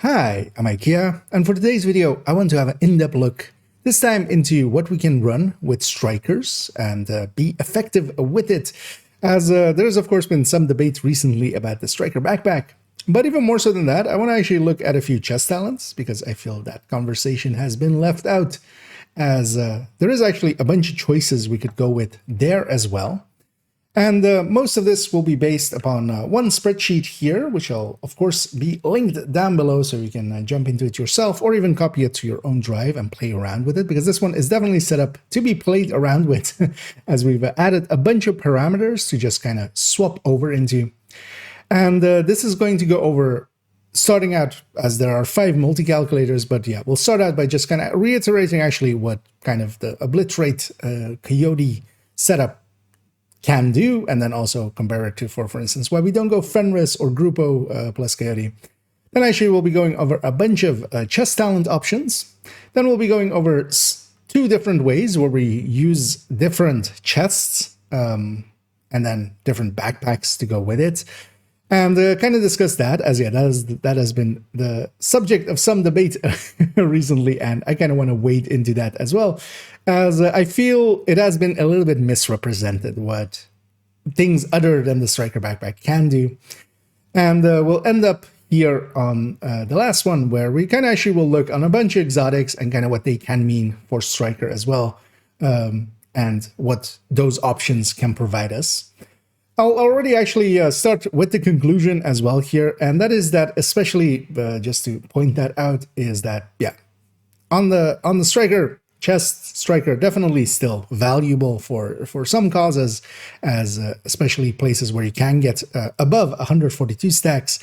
Hi, I'm IKEA, and for today's video, I want to have an in-depth look, this time into what we can run with strikers and be effective with it, as there's of course been some debate recently about the striker backpack. But even more so than that, I want to actually look at a few chest talents, because I feel that conversation has been left out, as there is actually a bunch of choices we could go with there as well. And most of this will be based upon one spreadsheet here, which will, of course, be linked down below so you can jump into it yourself or even copy it to your own drive and play around with it, because this one is definitely set up to be played around with, as we've added a bunch of parameters to just kind of swap over into. And this is going to go over, starting out, as there are 5 multi-calculators, but yeah, we'll start out by just kind of reiterating actually what kind of the obliterate Coyote setup can do, and then also compare it to, for instance, why we don't go Fenris or Grupo plus Coyote. Then actually we'll be going over a bunch of chest talent options. Then we'll be going over 2 different ways where we use different chests and then different backpacks to go with it. And kind of discuss that, as yeah, that has been the subject of some debate recently, and I kind of want to wade into that as well, as I feel it has been a little bit misrepresented what things other than the striker backpack can do. And we'll end up here on the last one, where we kind of actually will look on a bunch of exotics and kind of what they can mean for striker as well, and what those options can provide us. I'll already actually start with the conclusion as well here, and that is that, especially just to point that out, is that yeah, on the striker chest, striker definitely still valuable for some causes, as especially places where you can get above 142 stacks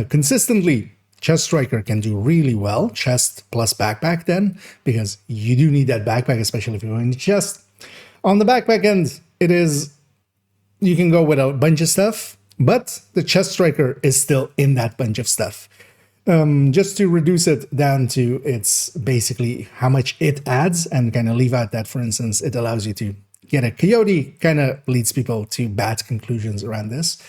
consistently. Chest striker can do really well, chest plus backpack then, because you do need that backpack, especially if you're going to chest. On the backpack end, it is, you can go with a bunch of stuff, but the chest striker is still in that bunch of stuff. Just to reduce it down to its basically how much it adds, and kind of leave out that, for instance, it allows you to get a Coyote, kind of leads people to bad conclusions around this.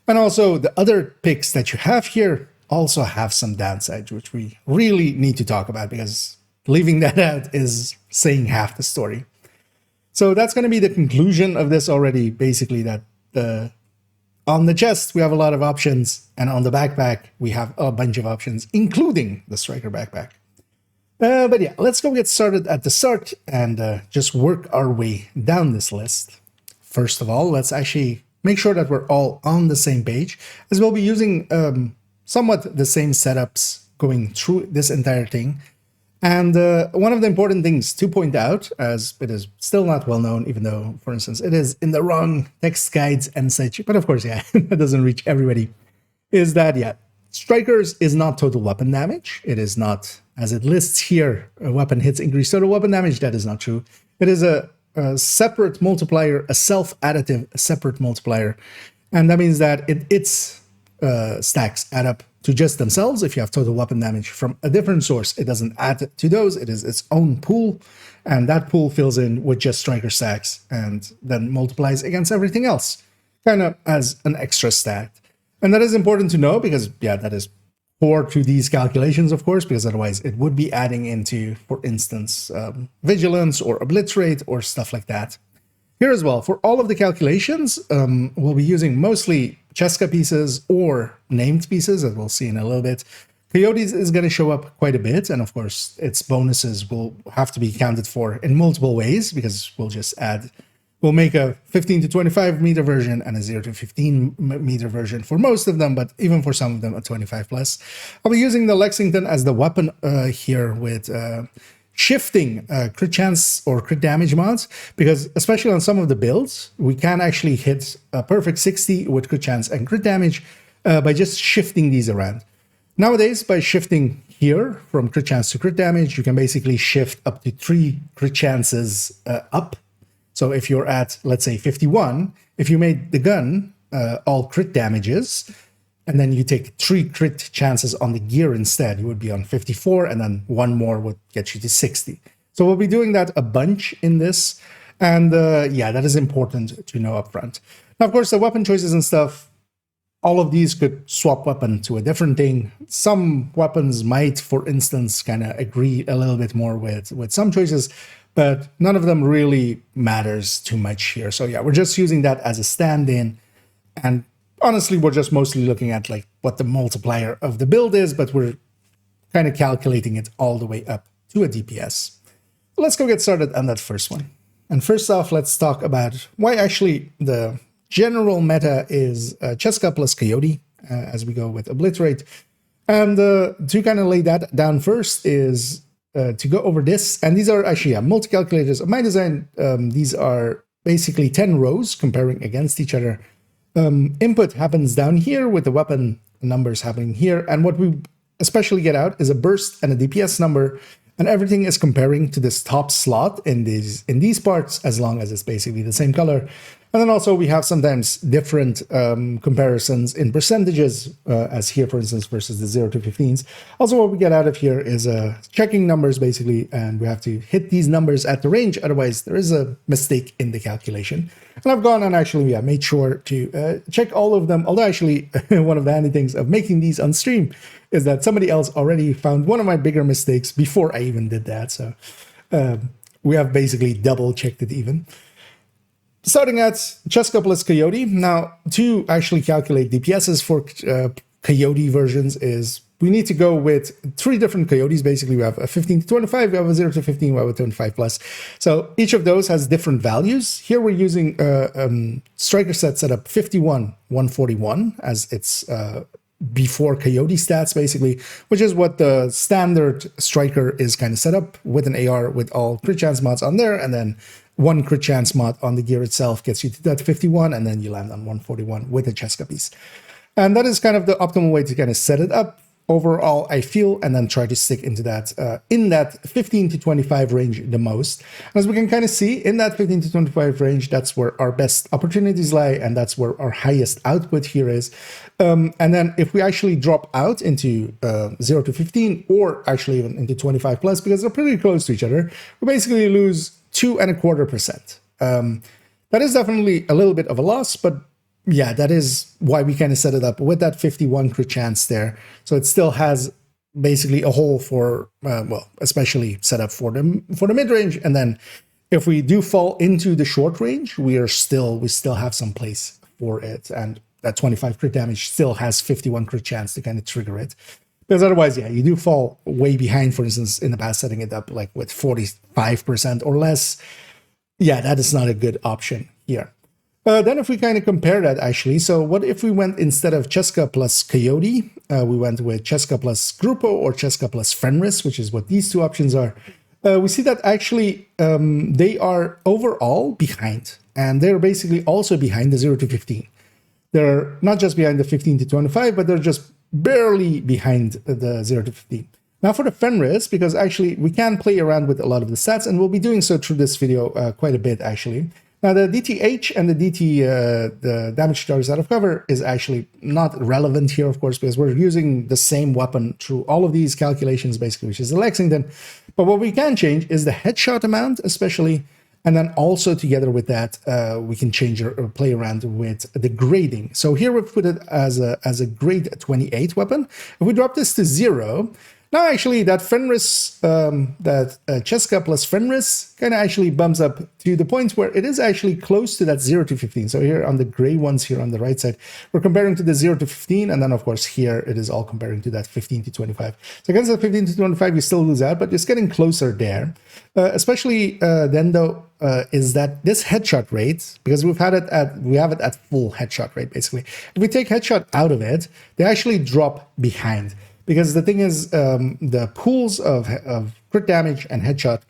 And also the other picks that you have here also have some downsides, which we really need to talk about, because leaving that out is saying half the story. So that's going to be the conclusion of this already, basically, that on the chest we have a lot of options, and on the backpack we have a bunch of options, including the striker backpack. But yeah, let's go get started at the start and just work our way down this list. First of all, let's actually make sure that we're all on the same page, as we'll be using somewhat the same setups going through this entire thing. And one of the important things to point out, as it is still not well known, even though, for instance, it is in the wrong text guides and such, but of course, yeah, that doesn't reach everybody, is that, yeah, strikers is not total weapon damage. It is not, as it lists here, a weapon hits increase total weapon damage. That is not true. It is a separate multiplier, a self-additive separate multiplier. And that means that its stacks add up to just themselves. If you have total weapon damage from a different source, it doesn't add to those. It is its own pool, and that pool fills in with just striker stacks and then multiplies against everything else, kind of as an extra stat. And that is important to know, because yeah, that is core to these calculations, of course, because otherwise it would be adding into, for instance, vigilance or obliterate or stuff like that. Here as well, for all of the calculations, we'll be using mostly Ceska pieces or named pieces, as we'll see in a little bit. Coyotes is going to show up quite a bit, and of course, its bonuses will have to be accounted for in multiple ways, because we'll make a 15 to 25 meter version and a 0 to 15 meter version for most of them, but even for some of them, a 25 plus. I'll be using the Lexington as the weapon here with shifting crit chance or crit damage mods, because especially on some of the builds, we can actually hit a perfect 60 with crit chance and crit damage by just shifting these around. Nowadays, by shifting here from crit chance to crit damage, you can basically shift up to 3 crit chances up. So if you're at, let's say, 51, if you made the gun all crit damages, and then you take 3 crit chances on the gear instead, you would be on 54, and then 1 more would get you to 60. So we'll be doing that a bunch in this, and yeah, that is important to know up front. Now, of course, the weapon choices and stuff, all of these could swap weapon to a different thing. Some weapons might, for instance, kind of agree a little bit more with some choices, but none of them really matters too much here. So yeah, we're just using that as a stand-in. And honestly, we're just mostly looking at like what the multiplier of the build is, but we're kind of calculating it all the way up to a DPS. Let's go get started on that first one. And first off, let's talk about why actually the general meta is Ceska plus Coyote as we go with Obliterate. And to kind of lay that down first is to go over this. And these are actually multi-calculators of my design. These are basically 10 rows comparing against each other. Input happens down here with the weapon numbers happening here. And what we especially get out is a burst and a DPS number. And everything is comparing to this top slot in these parts, as long as it's basically the same color. And then also we have sometimes different comparisons in percentages, as here, for instance, versus the 0 to 15s. Also, what we get out of here is checking numbers, basically, and we have to hit these numbers at the range. Otherwise, there is a mistake in the calculation. And I've gone and actually made sure to check all of them. Although, actually, one of the handy things of making these on stream is that somebody else already found one of my bigger mistakes before I even did that. So we have basically double checked it even. Starting at Ceska plus Coyote. Now, to actually calculate DPSs for Coyote versions is we need to go with 3 different Coyotes. Basically, we have a 15 to 25, we have a 0 to 15, we have a 25 plus. So each of those has different values. Here we're using Striker set up 51, 141 as its before Coyote stats, basically, which is what the standard Striker is kind of set up with an AR with all crit chance mods on there, and then 1 crit chance mod on the gear itself gets you to that 51, and then you land on 141 with a Ceska piece. And that is kind of the optimal way to kind of set it up overall, I feel, and then try to stick into that in that 15 to 25 range the most. And as we can kind of see, in that 15 to 25 range, that's where our best opportunities lie, and that's where our highest output here is. And then if we actually drop out into 0 to 15, or actually even into 25 plus, because they're pretty close to each other, we basically lose 2.25%. That is definitely a little bit of a loss, but yeah, that is why we kind of set it up with that 51 crit chance there. So it still has basically a hole for, well, especially set up for the mid-range. And then if we do fall into the short range, we still have some place for it. And that 25 crit damage still has 51 crit chance to kind of trigger it. Because otherwise, yeah, you do fall way behind, for instance, in the past setting it up like with 45% or less. Yeah, that is not a good option here. Then if we kind of compare that, actually, so what if we went instead of Ceska plus Coyote, we went with Ceska plus Grupo or Ceska plus Fenris, which is what these two options are. We see that actually they are overall behind, and they're basically also behind the 0 to 15. They're not just behind the 15 to 25, but they're just barely behind the 0 to 15. Now for the Fenris, because actually we can play around with a lot of the stats, and we'll be doing so through this video quite a bit, actually. Now the DTH and the DT, the damage targets out of cover, is actually not relevant here, of course, because we're using the same weapon through all of these calculations, basically, which is the Lexington. But what we can change is the headshot amount, especially, and then also together with that, we can change or play around with the grading. So here we've put it as a grade 28 weapon. If we drop this to 0, now actually that Fenris, that Ceska plus Fenris kind of actually bumps up to the point where it is actually close to that 0 to 15. So here on the gray ones here on the right side, we're comparing to the 0 to 15. And then of course here it is all comparing to that 15 to 25. So against the 15 to 25, you still lose out, but it's getting closer there. Especially then though, is that this headshot rate, because we have it at full headshot rate, basically. If we take headshot out of it, they actually drop behind. Because the thing is, the pools of crit damage and headshot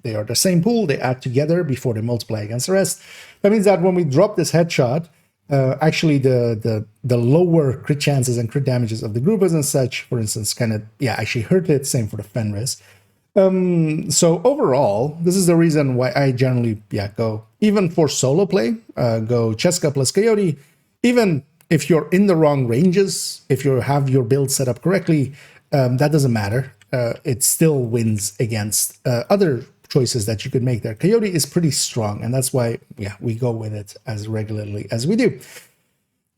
they are the same pool. They add together before they multiply against the rest. That means that when we drop this headshot, actually the lower crit chances and crit damages of the Grupos and such, for instance, actually hurt it. Same for the Fenris. So overall, this is the reason why I generally go, even for solo play, go Ceska plus Coyote, even if you're in the wrong ranges, if you have your build set up correctly, that doesn't matter. It still wins against other choices that you could make there. Coyote is pretty strong, and that's why we go with it as regularly as we do.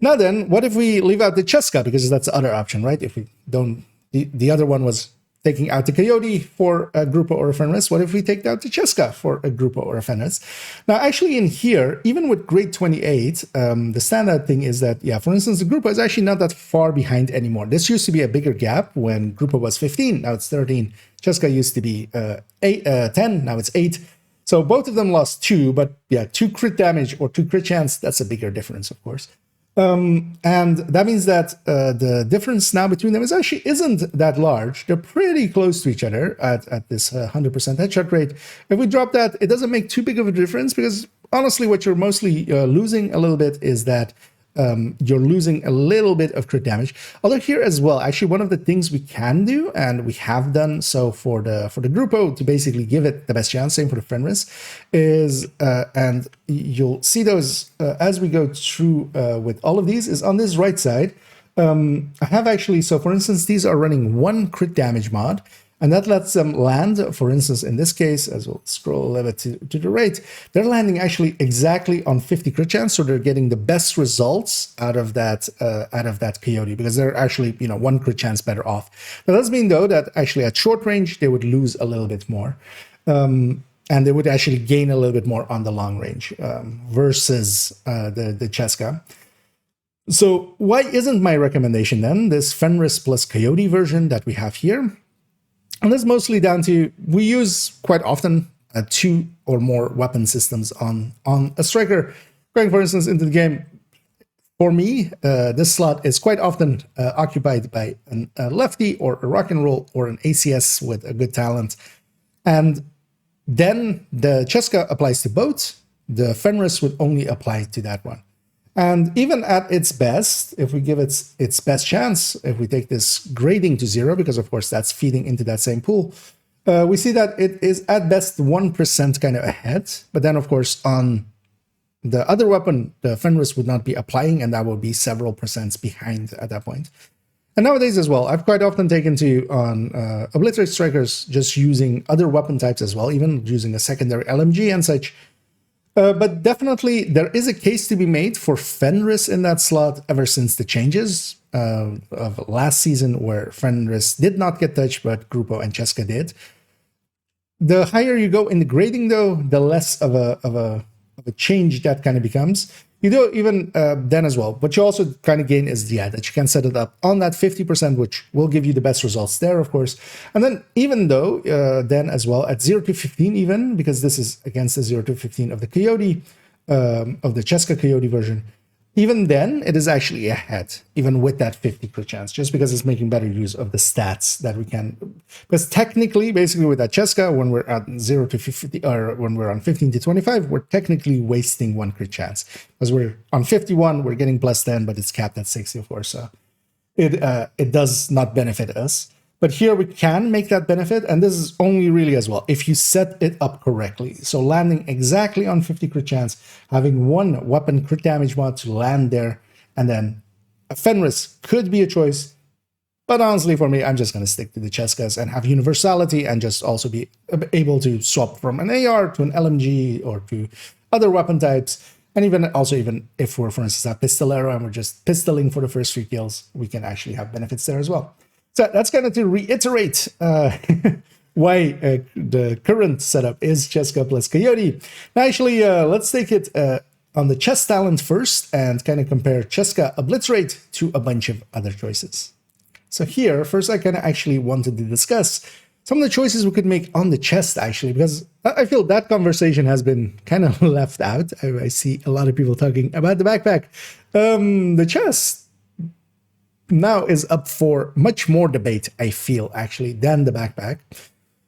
Now then, what if we leave out the Ceska? Because that's the other option, right? If we don't, the other one was taking out the Coyote for a Grupo or a Fenris. What if we take out the Ceska for a Grupo or a Fenris? Now, actually in here, even with grade 28, the standout thing is that, yeah, for instance, the Grupo is actually not that far behind anymore. This used to be a bigger gap when Grupo was 15, now it's 13. Ceska used to be 10, now it's 8. So both of them lost 2, but yeah, 2 crit damage or 2 crit chance, that's a bigger difference, of course. And that means that the difference now between them actually isn't that large. They're pretty close to each other at this 100% headshot rate. If we drop that, it doesn't make too big of a difference because honestly, what you're mostly losing a little bit is that you're losing a little bit of crit damage. Although here as well, actually one of the things we can do, and we have done so for the Grupo to basically give it the best chance, same for the Fenris, is, and you'll see those as we go through with all of these, is on this right side, I have actually, so for instance, these are running 1 crit damage mod, and that lets them land, for instance, in this case, as we'll scroll a little bit to the right, they're landing actually exactly on 50 crit chance, so they're getting the best results out of that Coyote, because they're actually, 1 crit chance better off. That does mean, though, that actually at short range, they would lose a little bit more. And they would actually gain a little bit more on the long range versus the Ceska. So why isn't my recommendation, then, this Fenris plus Coyote version that we have here? And that's mostly down to, we use quite often 2 or more weapon systems on a striker. Going, for instance, into the game, for me, this slot is quite often occupied by a lefty or a rock and roll or an ACS with a good talent. And then the Ceska applies to both. The Fenris would only apply to that one. And even at its best, if we give it its best chance, if we take this grading to 0, because of course that's feeding into that same pool, we see that it is at best 1% kind of ahead. But then of course on the other weapon, the Fenris would not be applying, and that will be several percents behind at that point. And nowadays as well, I've quite often taken to on Obliterate Strikers just using other weapon types as well, even using a secondary LMG and such. But definitely there is a case to be made for Fenris in that slot ever since the changes of last season, where Fenris did not get touched, but Grupo and Ceska did. The higher you go in the grading, though, the less of a change that kind of becomes. You do even then as well. What you also kind of gain is that you can set it up on that 50%, which will give you the best results there, of course. And then even though then as well at 0 to 15 even, because this is against the 0 to 15 of the Coyote, of the Ceska Coyote version, even then it is actually ahead, even with that 50 crit chance, just because it's making better use of the stats that we can. Because technically, basically with that Ceska, when we're at 0 to 50, or when we're on 15 to 25, we're technically wasting 1 crit chance. Because we're on 51, we're getting plus 10, but it's capped at 60, of course. So it does not benefit us. But here we can make that benefit, and this is only really as well if you set it up correctly. So landing exactly on 50 crit chance, having 1 weapon crit damage mod to land there, and then a Fenris could be a choice. But honestly, for me, I'm just going to stick to the Ceskas and have universality, and just also be able to swap from an AR to an LMG or to other weapon types. And even if we're, for instance, a pistolero and we're just pistoling for the first 3 kills, we can actually have benefits there as well. So that's kind of to reiterate why the current setup is Ceska plus Coyote. Now, actually, let's take it on the chess talent first and kind of compare Ceska Obliterate to a bunch of other choices. So here, first I kind of actually wanted to discuss some of the choices we could make on the chest, actually, because I feel that conversation has been kind of left out. I see a lot of people talking about the backpack. The chest now is up for much more debate, I feel, actually, than the backpack.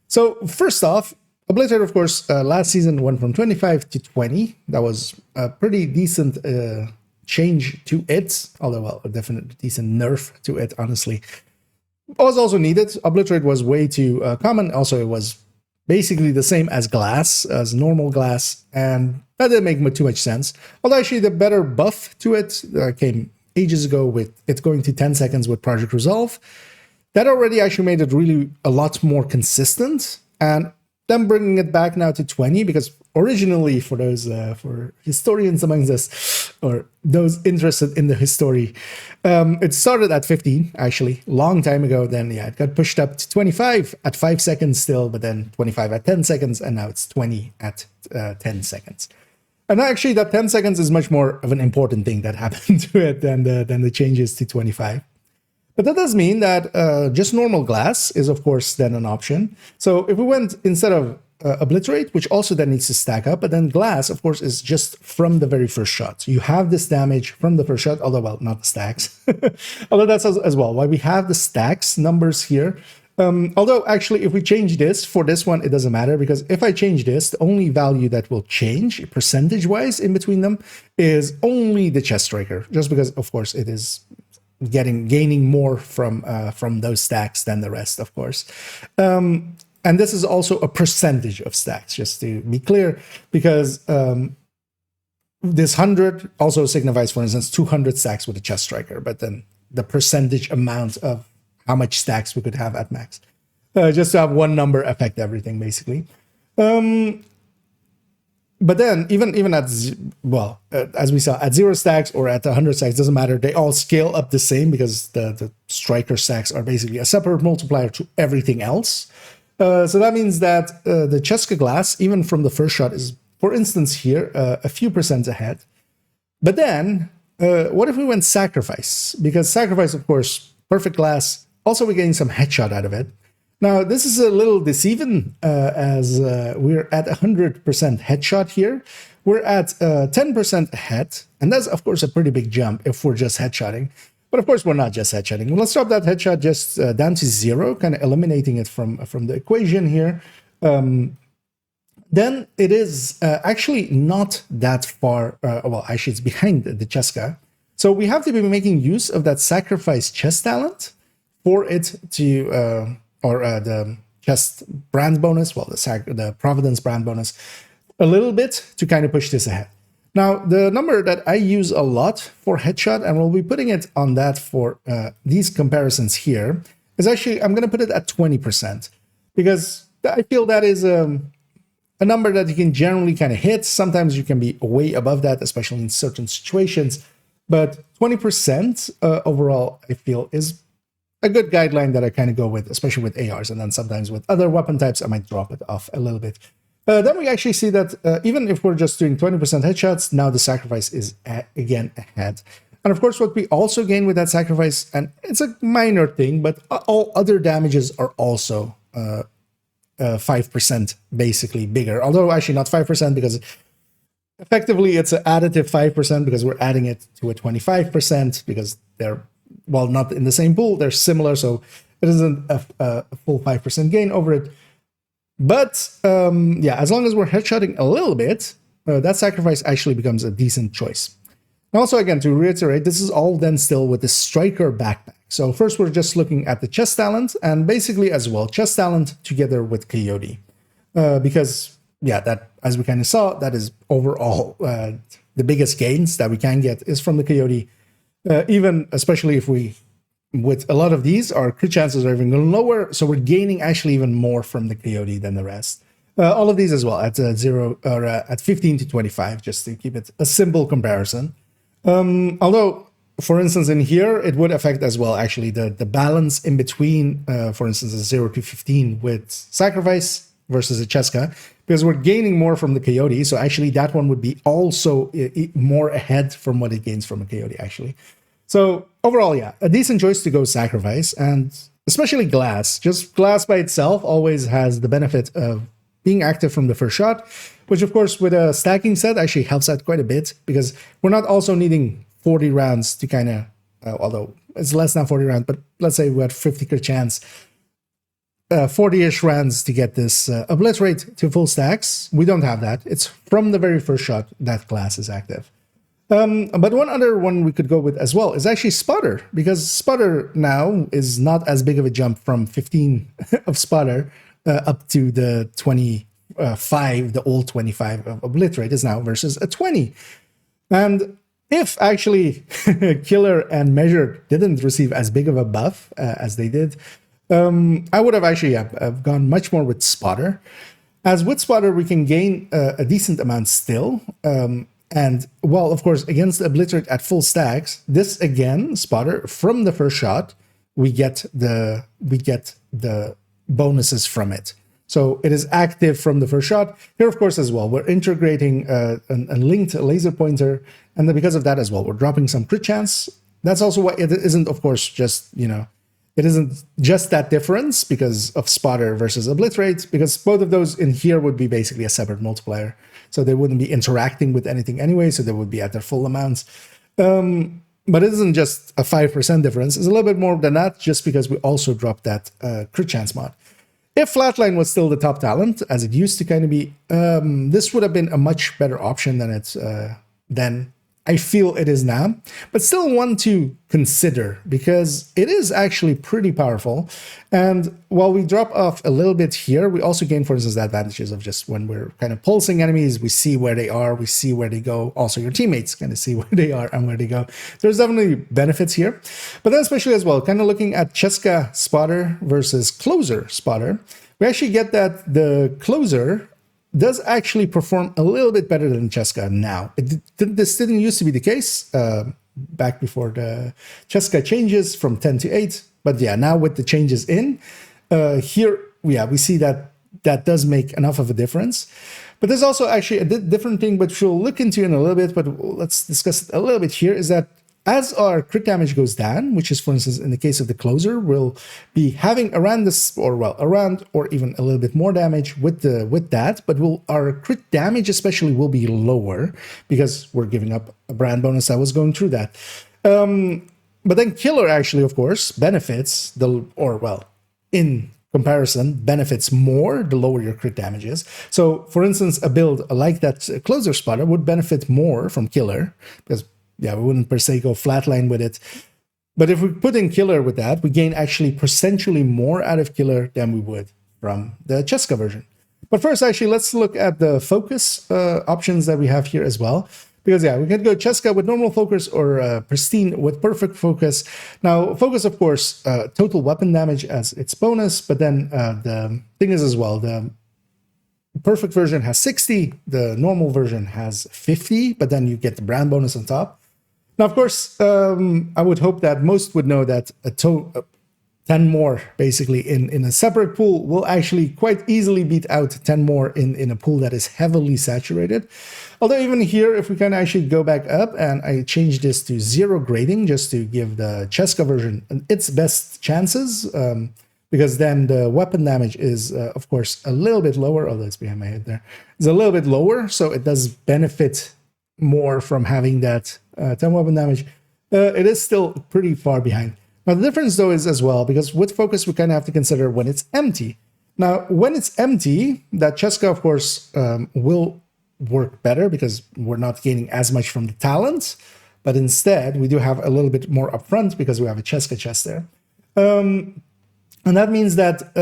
So first off, Obliterate, of course, last season went from 25 to 20. That was a pretty decent change to it, although, well, a definite decent nerf to it, honestly. Was also needed. Obliterate was way too common. Also, it was basically the same as glass, as normal glass, and that didn't make too much sense. Although actually the better buff to it came ages ago with it going to 10 seconds with Project Resolve. That already actually made it really a lot more consistent, and then bringing it back now to 20, because originally for those for historians amongst us, or those interested in the history, it started at 15 actually, long time ago. Then yeah, it got pushed up to 25 at 5 seconds still, but then 25 at 10 seconds, and now it's 20 at 10 seconds. And actually, that 10 seconds is much more of an important thing that happened to it than the changes to 25. But that does mean that just normal glass is, of course, then an option. So if we went instead of obliterate, which also then needs to stack up, but then glass, of course, is just from the very first shot. So you have this damage from the first shot, although, well, not the stacks. Although that's as well why we have the stacks numbers here. Although, actually, if we change this, for this one, it doesn't matter, because if I change this, the only value that will change percentage-wise in between them is only the chest striker, just because, of course, it is gaining more from those stacks than the rest, of course. And this is also a percentage of stacks, just to be clear, because this 100 also signifies, for instance, 200 stacks with a chest striker, but then the percentage amount of how much stacks we could have at max, just to have one number affect everything, basically. But then, even at, well, as we saw, at 0 stacks or at 100 stacks, doesn't matter. They all scale up the same, because the striker stacks are basically a separate multiplier to everything else. So that means that the Ceska glass, even from the first shot, is, for instance, here, a few percent ahead. But then, what if we went sacrifice? Because sacrifice, of course, perfect glass, also we're getting some headshot out of it. Now, this is a little deceiving, as we're at 100% headshot here. We're at 10% ahead, and that's, of course, a pretty big jump if we're just headshotting. But, of course, we're not just headshotting. Well, let's drop that headshot just down to 0, kind of eliminating it from the equation here. Then it is actually not that far, well, actually, it's behind the Ceska. So we have to be making use of that sacrifice chest talent for it to... the chest brand bonus, well, the Providence brand bonus, a little bit to kind of push this ahead. Now, the number that I use a lot for headshot, and we'll be putting it on that for these comparisons here, is actually, I'm going to put it at 20%, because I feel that is a number that you can generally kind of hit. Sometimes you can be way above that, especially in certain situations, but 20% overall, I feel, is a good guideline that I kind of go with, especially with ARs, and then sometimes with other weapon types, I might drop it off a little bit. Then we actually see that even if we're just doing 20% headshots, now the sacrifice is again ahead. And of course, what we also gain with that sacrifice, and it's a minor thing, but all other damages are also 5% basically bigger. Although actually not 5%, because effectively it's an additive 5%, because we're adding it to a 25%, because they're, well, not in the same pool, they're similar, so it isn't a full 5% gain over it. But yeah, as long as we're headshotting a little bit, that sacrifice actually becomes a decent choice. And also, again, to reiterate, this is all then still with the striker backpack. So first we're just looking at the chest talent, and basically as well, chest talent together with Coyote. Because, yeah, that, as we kind of saw, that is overall the biggest gains that we can get is from the Coyote. Even, especially if we, with a lot of these, our crit chances are even lower, so we're gaining actually even more from the Coyote than the rest. All of these as well at 0 or at 15 to 25, just to keep it a simple comparison. Although, for instance, in here, it would affect as well, actually, the balance in between, for instance, a 0 to 15 with sacrifice versus a Ceska, because we're gaining more from the Coyote. So actually that one would be also more ahead from what it gains from a Coyote, actually. So overall, yeah, a decent choice to go sacrifice, and especially glass. Just glass by itself always has the benefit of being active from the first shot, which of course with a stacking set actually helps out quite a bit, because we're not also needing 40 rounds to kind of, although it's less than 40 rounds, but let's say we had 50 crit chance, 40-ish rounds to get this obliterate to full stacks. We don't have that. It's from the very first shot that glass is active. But one other one we could go with as well is actually Spotter, because Spotter now is not as big of a jump from 15 of Spotter up to the 25, the old 25 of Obliterate is now versus a 20. And if actually Killer and Measured didn't receive as big of a buff as they did, I would have actually have gone much more with Spotter. As with Spotter, we can gain a decent amount still. And well, of course, against Obliterate at full stacks, this again, Spotter, from the first shot, we get the bonuses from it. So it is active from the first shot. Here, of course, as well, we're integrating a linked laser pointer. And then because of that as well, we're dropping some crit chance. That's also why it isn't, of course, just, it isn't just that difference because of Spotter versus Obliterate, because both of those in here would be basically a separate multiplier. So they wouldn't be interacting with anything anyway, so they would be at their full amounts. But it isn't just a 5% difference. It's a little bit more than that, just because we also dropped that crit chance mod. If Flatline was still the top talent, as it used to kind of be, this would have been a much better option than I feel it is now, but still one to consider because it is actually pretty powerful. And while we drop off a little bit here, we also gain, for instance, the advantages of just when we're kind of pulsing enemies, we see where they are, we see where they go. Also, your teammates kind of see where they are and where they go. There's definitely benefits here. But then especially as well, kind of looking at Ceska Spotter versus Closer Spotter, we actually get that the Closer does actually perform a little bit better than Ceska now. This didn't used to be the case back before the Ceska changes from 10 to 8. But yeah, now with the changes in, here, yeah, we see that that does make enough of a difference. But there's also actually a different thing, which we'll look into in a little bit, but let's discuss it a little bit here, is that as our crit damage goes down, which is, for instance, in the case of the Closer, we'll be having around this, or well, around or even a little bit more damage with that, but our crit damage especially will be lower because we're giving up a brand bonus. I was going through that. But then Killer actually, of course, benefits in comparison, benefits more the lower your crit damage is. So, for instance, a build like that Closer Spotter would benefit more from Killer because yeah, we wouldn't per se go flatline with it. But if we put in Killer with that, we gain actually percentually more out of Killer than we would from the Ceska version. But first, actually, let's look at the focus options that we have here as well. Because yeah, we can go Ceska with normal focus or Pristine with perfect focus. Now, focus, of course, total weapon damage as its bonus. But then the thing is as well, the perfect version has 60, the normal version has 50, but then you get the brand bonus on top. Now, of course, I would hope that most would know that 10 more, basically, in a separate pool will actually quite easily beat out 10 more in a pool that is heavily saturated. Although even here, if we can actually go back up and I change this to 0 grading just to give the Ceska version its best chances, because then the weapon damage is, of course, a little bit lower. Oh, that's behind my head there. It's a little bit lower, so it does benefit more from having that 10 weapon damage. It is still pretty far behind. Now, the difference, though, is as well, because with focus, we kind of have to consider when it's empty. Now, when it's empty, that Ceska, of course, will work better because we're not gaining as much from the talent, but instead, we do have a little bit more upfront because we have a Ceska chest there. And that means that,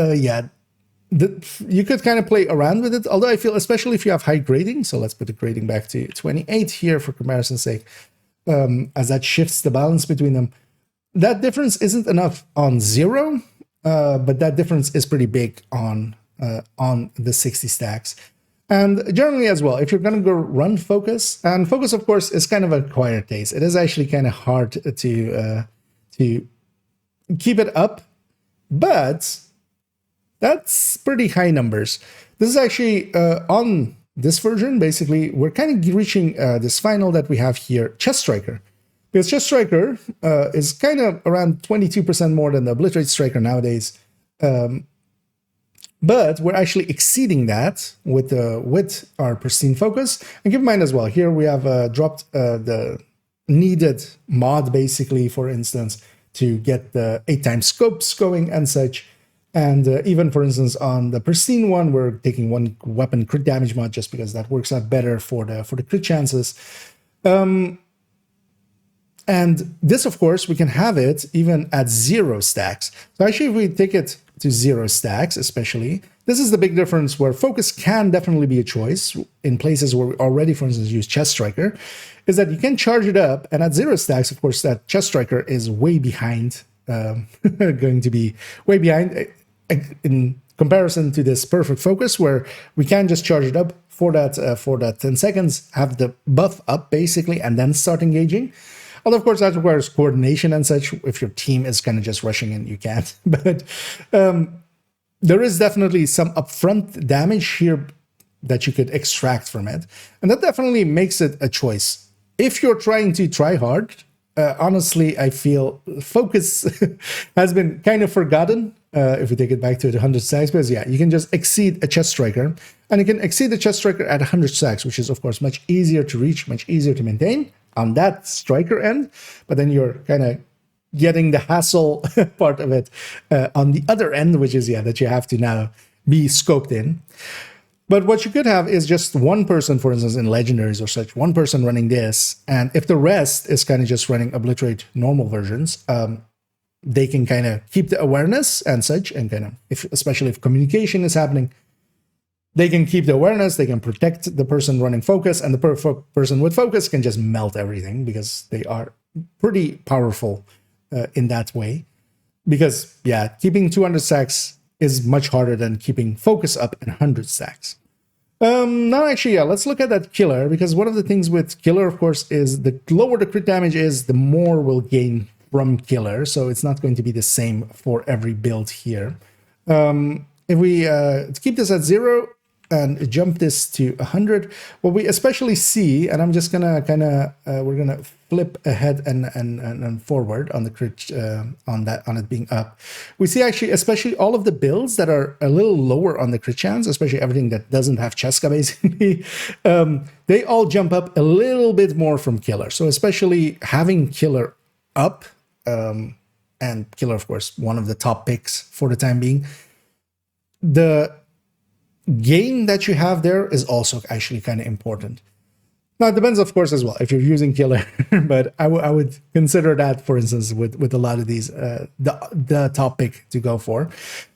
you could kind of play around with it, although I feel, especially if you have high grading, so let's put the grading back to 28 here for comparison's sake, as that shifts the balance between them. That difference isn't enough on 0, but that difference is pretty big on the 60 stacks. And generally as well, if you're going to go run focus, and focus, of course, is kind of an acquired taste. It is actually kind of hard to keep it up, but that's pretty high numbers. This is actually on this version, basically, we're kind of reaching this final that we have here, Chest Striker. Because Chest Striker is kind of around 22% more than the Obliterate Striker nowadays. But we're actually exceeding that with our Pristine Focus. And keep in mind as well, here we have dropped the needed mod, basically, for instance, to get the 8x scopes going and such. And even, for instance, on the Pristine one, we're taking 1 weapon crit damage mod just because that works out better for the crit chances. And this, of course, we can have it even at 0 stacks. So actually, if we take it to 0 stacks, especially, this is the big difference where focus can definitely be a choice in places where we already, for instance, use Chest Striker, is that you can charge it up. And at 0 stacks, of course, that Chest Striker is way behind, going to be way behind in comparison to this perfect focus, where we can just charge it up for that 10 seconds, have the buff up basically, and then start engaging. Although, of course, that requires coordination and such. If your team is kind of just rushing in, you can't. But there is definitely some upfront damage here that you could extract from it. And that definitely makes it a choice. If you're trying to try hard, honestly, I feel focus has been kind of forgotten. If we take it back to the 100 stacks, because yeah, you can just exceed a chest striker, and you can exceed the chest striker at 100 stacks, which is of course much easier to reach, much easier to maintain on that striker end. But then you're kind of getting the hassle part of it on the other end, which is that you have to now be scoped in. But what you could have is just one person, for instance, in legendaries or such, one person running this. And if the rest is kind of just running obliterate normal versions, they can kind of keep the awareness and such, and kind of, especially if communication is happening, they can keep the awareness, they can protect the person running focus, and the person with focus can just melt everything, because they are pretty powerful in that way. Because, yeah, keeping 200 stacks is much harder than keeping focus up in 100 stacks. Now, actually, yeah, let's look at that killer, because one of the things with killer, of course, is the lower the crit damage is, the more we'll gain from killer. So it's not going to be the same for every build here. If we keep this at 0 and jump this to 100, what we especially see, and I'm just gonna kind of we're gonna flip ahead and forward on the crit on it being up. We see actually, especially all of the builds that are a little lower on the crit chance, especially everything that doesn't have Ceska basically, they all jump up a little bit more from killer. So especially having killer up, and killer, of course, one of the top picks for the time being, the gain that you have there is also actually kind of important. Now, it depends, of course, as well, if you're using killer, but I would consider that, for instance, with a lot of these, the top pick to go for.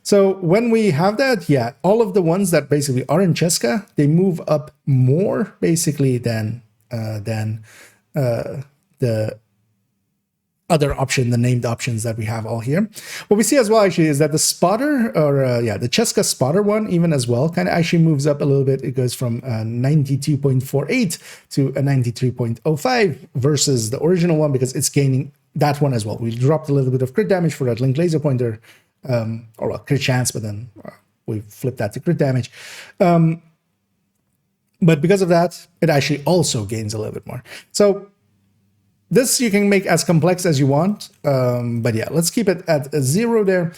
So when we have that, yeah, all of the ones that basically are in Ceska, they move up more, basically, than the other option, the named options that we have all here. What we see as well actually is that the spotter, or the Ceska spotter one even as well, kind of actually moves up a little bit. It goes from 92.48 to a 93.05 versus the original one, because it's gaining that one as well. We dropped a little bit of crit damage for that link laser pointer, or well, crit chance, but then we flipped that to crit damage. But because of that, it actually also gains a little bit more. So this you can make as complex as you want, but yeah, let's keep it at a 0 there.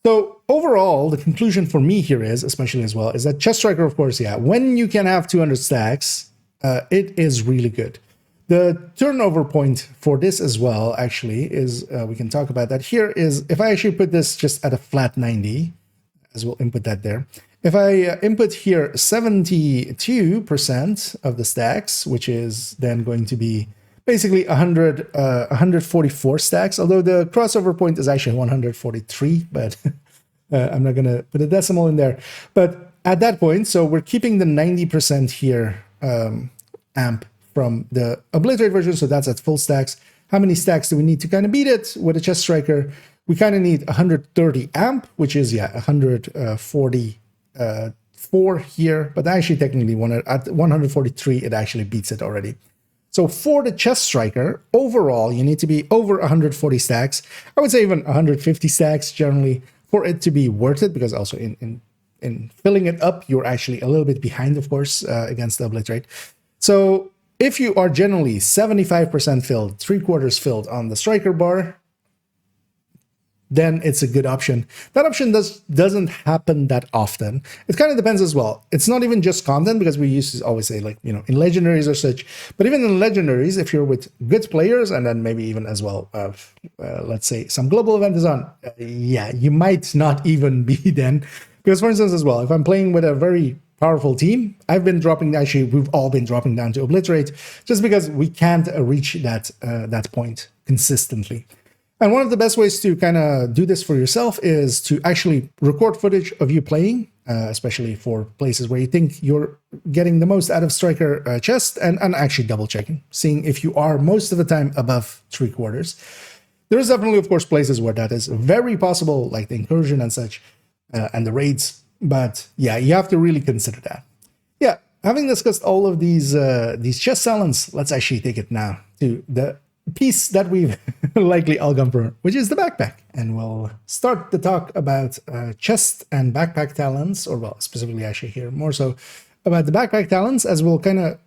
So overall, the conclusion for me here is, especially as well, is that chest striker, of course, yeah, when you can have 200 stacks, it is really good. The turnover point for this as well, actually, is, we can talk about that here, is if I actually put this just at a flat 90, as we'll input that there. If I input here 72% of the stacks, which is then going to be basically 144 stacks, although the crossover point is actually 143, but I'm not going to put a decimal in there. But at that point, so we're keeping the 90% here amp from the obliterate version, so that's at full stacks. How many stacks do we need to kind of beat it with a chest striker? We kind of need 130 amp, which is, yeah, 144 here, but actually technically at 143, it actually beats it already. So for the chest striker, overall, you need to be over 140 stacks. I would say even 150 stacks generally for it to be worth it, because also in filling it up, you're actually a little bit behind, of course, against the obliterate. So if you are generally 75% filled, 3/4 filled on the striker bar, then it's a good option. That option doesn't happen that often. It kind of depends as well. It's not even just content, because we used to always say, like, you know, in legendaries or such, but even in legendaries, if you're with good players, and then maybe even as well, let's say some global event is on, yeah, you might not even be then. Because for instance as well, if I'm playing with a very powerful team, I've been dropping, actually, we've all been dropping down to obliterate, just because we can't reach that point consistently. And one of the best ways to kind of do this for yourself is to actually record footage of you playing, especially for places where you think you're getting the most out of striker chest, and actually double checking, seeing if you are most of the time above 3/4. There is definitely, of course, places where that is very possible, like the incursion and such. and the raids. But yeah, you have to really consider that. Yeah, having discussed all of these chest talents, let's actually take it now to the piece that we've likely all gone for, which is the backpack. And we'll start the talk about chest and backpack talents, or well, specifically actually here more so about the backpack talents, as we'll kind of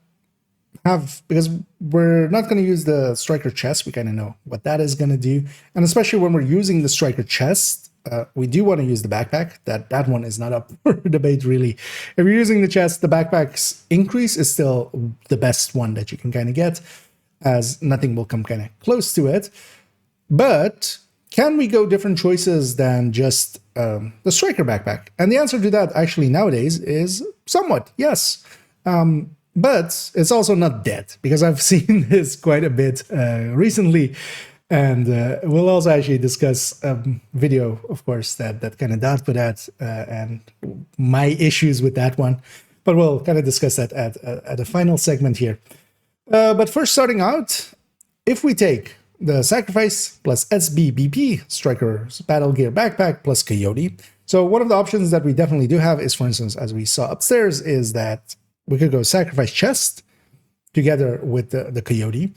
have, because we're not going to use the striker chest. We kind of know what that is going to do. And especially when we're using the striker chest, we do want to use the backpack. That one is not up for debate, really. If you're using the chest, the backpack's increase is still the best one that you can kind of get, as nothing will come kind of close to it. But can we go different choices than just the striker backpack? And the answer to that actually nowadays is somewhat, yes. But it's also not dead, because I've seen this quite a bit recently. And we'll also actually discuss a video, of course, that kind of dealt with that and my issues with that one. But we'll kind of discuss that at a final segment here. But first, starting out, if we take the Sacrifice plus SBBP, Striker's Battle Gear Backpack plus Coyote. So one of the options that we definitely do have is, for instance, as we saw upstairs, is that we could go Sacrifice Chest together with the Coyote,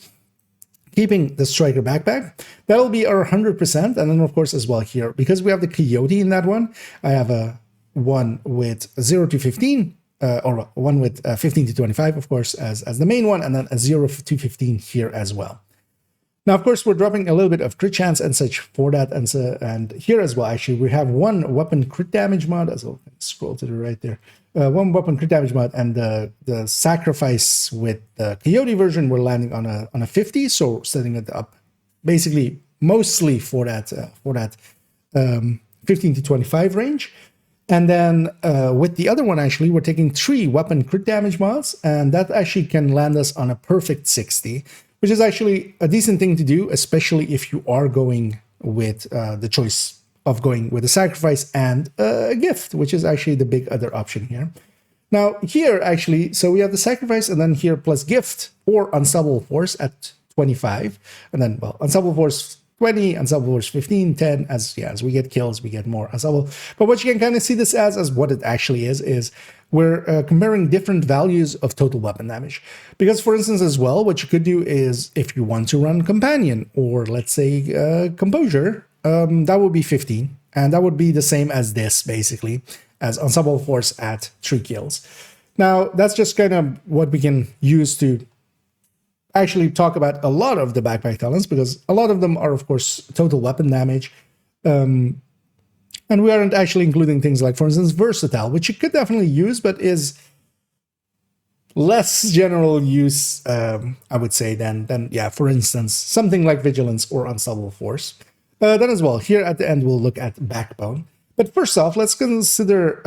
keeping the Striker Backpack. That'll be our 100%. And then, of course, as well here, because we have the Coyote in that one, I have a one with 0 to 15, or one with 15 to 25, of course, as the main one, and then a 0 to 15 here as well. Now, of course, we're dropping a little bit of crit chance and such for that. And here as well, actually, we have one weapon crit damage mod, as I'll scroll to the right there. One weapon crit damage mod, and the Sacrifice with the Coyote version, we're landing on a 50, so setting it up basically mostly for that 15 to 25 range. And then with the other one, actually, we're taking 3 weapon crit damage mods, and that actually can land us on a perfect 60, which is actually a decent thing to do, especially if you are going with the choice of going with a Sacrifice and a gift, which is actually the big other option here. Now here, actually, so we have the Sacrifice, and then here plus gift or Unstoppable Force at 25, and then, well, Unstoppable Force 20, Unstoppable Force 15, 10, as we get kills, we get more Unstoppable. But what you can kind of see this as what it actually is we're comparing different values of total weapon damage. Because, for instance, as well, what you could do is, if you want to run Companion, or let's say Composure, that would be 15, and that would be the same as this, basically, as Unstoppable Force at 3 kills. Now, that's just kind of what we can use to actually talk about a lot of the backpack talents, because a lot of them are, of course, total weapon damage. And we aren't actually including things like, for instance, Versatile, which you could definitely use, but is less general use, I would say, than yeah, for instance, something like Vigilance or Unstoppable Force. Then as well, here at the end, we'll look at Backbone. But first off, let's consider,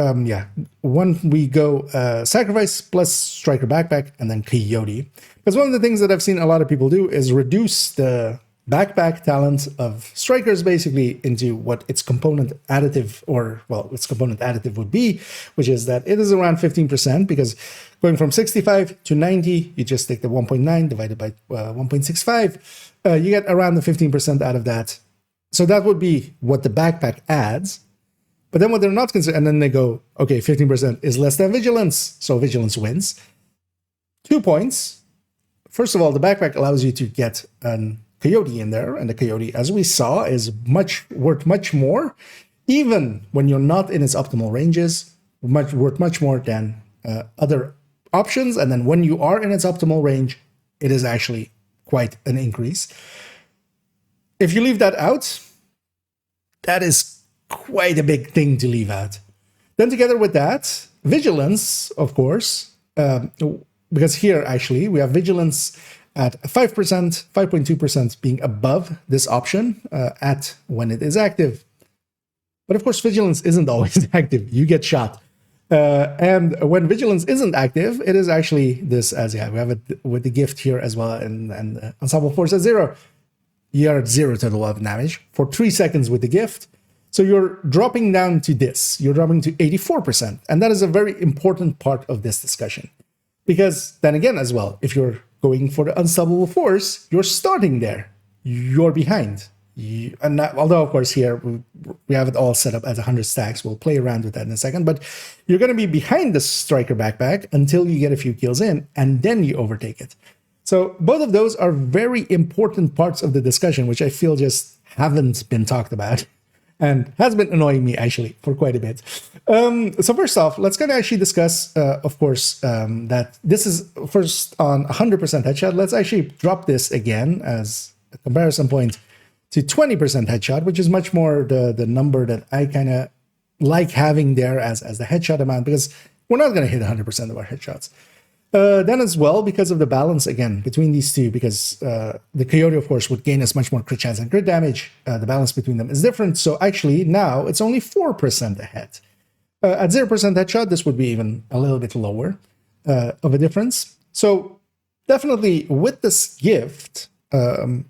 when we go Sacrifice plus Striker Backpack and then Coyote. Because one of the things that I've seen a lot of people do is reduce the backpack talent of Strikers basically into what its component additive, or, well, its component additive would be, which is that it is around 15%, because going from 65 to 90, you just take the 1.9 divided by 1.65, you get around the 15% out of that. So that would be what the backpack adds. But then what they're not considering, and then they go, okay, 15% is less than Vigilance, so Vigilance wins. 2 points. First of all, the backpack allows you to get an Coyote in there, and the Coyote, as we saw, is worth much more, even when you're not in its optimal ranges, worth much more than other options. And then when you are in its optimal range, it is actually quite an increase. If you leave that out, that is quite a big thing to leave out. Then together with that, Vigilance, of course, because here actually we have Vigilance at 5%, 5.2% being above this option at when it is active. But of course, Vigilance isn't always active. You get shot. And when Vigilance isn't active, it is actually this, as we have it with the gift here as well, and Unstoppable Force at 0. You are at 0 total weapon damage for 3 seconds with the gift. So you're dropping down to this. You're dropping to 84%. And that is a very important part of this discussion. Because then again, as well, if you're going for the Unstoppable Force, you're starting there. You're behind. although of course here we have it all set up as 100 stacks, we'll play around with that in a second, but you're going to be behind the striker backpack until you get a few kills in, and then you overtake it. So both of those are very important parts of the discussion, which I feel just haven't been talked about and has been annoying me actually for quite a bit. So first off, let's kind of actually discuss, of course, that this is first on 100% headshot. Let's actually drop this again as a comparison point to 20% headshot, which is much more the number that I kind of like having there as the headshot amount, because we're not going to hit 100% of our headshots. Then as well, because of the balance, again, between these two, because the Coyote, of course, would gain us much more crit chance and crit damage, the balance between them is different. So actually, now it's only 4% ahead. At 0% headshot, this would be even a little bit lower of a difference. So definitely with this gift, with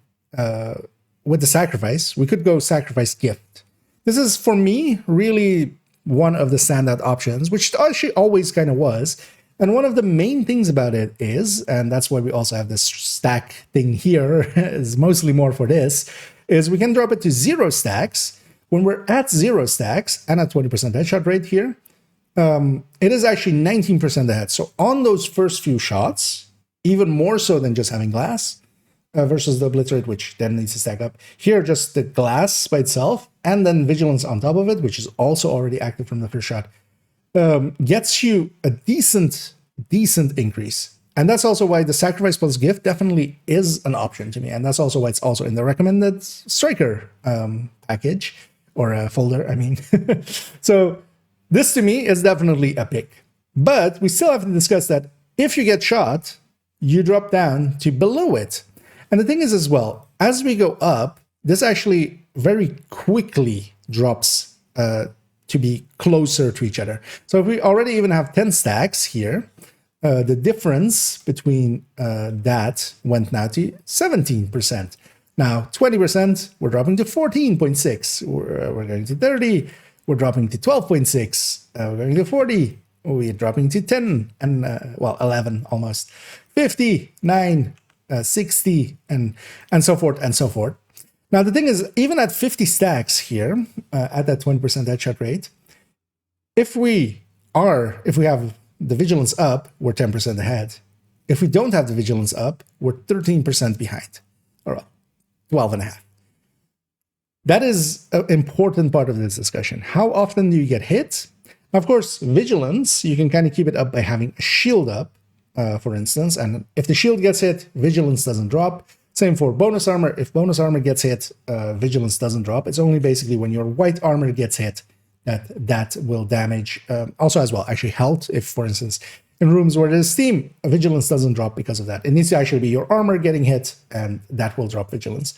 the sacrifice, we could go sacrifice gift. This is, for me, really one of the standout options, which actually always kind of was. And one of the main things about it is, and that's why we also have this stack thing here, is mostly more for this, is we can drop it to 0 stacks. When we're at 0 stacks and at 20% headshot rate here, it is actually 19% ahead. So on those first few shots, even more so than just having glass, versus the obliterate, which then needs to stack up. Here, just the glass by itself, and then vigilance on top of it, which is also already active from the first shot, gets you a decent increase. And that's also why the sacrifice plus gift definitely is an option to me. And that's also why it's also in the recommended striker package, or folder, I mean. So this to me is definitely a pick. But we still have to discuss that if you get shot, you drop down to below it. And the thing is as well, as we go up, this actually very quickly drops to be closer to each other. So if we already even have 10 stacks here, the difference between that went now to 17%. Now 20%, we're dropping to 14.6. We're going to 30. We're dropping to 12.6. We're going to 40. We're dropping to 10 and, 11 almost. 50, 9, 60, and so forth and so forth. Now, the thing is, even at 50 stacks here, at that 20% headshot rate, if we have the vigilance up, we're 10% ahead. If we don't have the vigilance up, we're 13% behind, or 12.5. That is an important part of this discussion. How often do you get hit? Of course, vigilance, you can kind of keep it up by having a shield up, for instance, and if the shield gets hit, vigilance doesn't drop. Same for bonus armor. If bonus armor gets hit, vigilance doesn't drop. It's only basically when your white armor gets hit that will damage. Also as well, actually health. If, for instance, in rooms where there's steam, vigilance doesn't drop because of that. It needs to actually be your armor getting hit, and that will drop vigilance.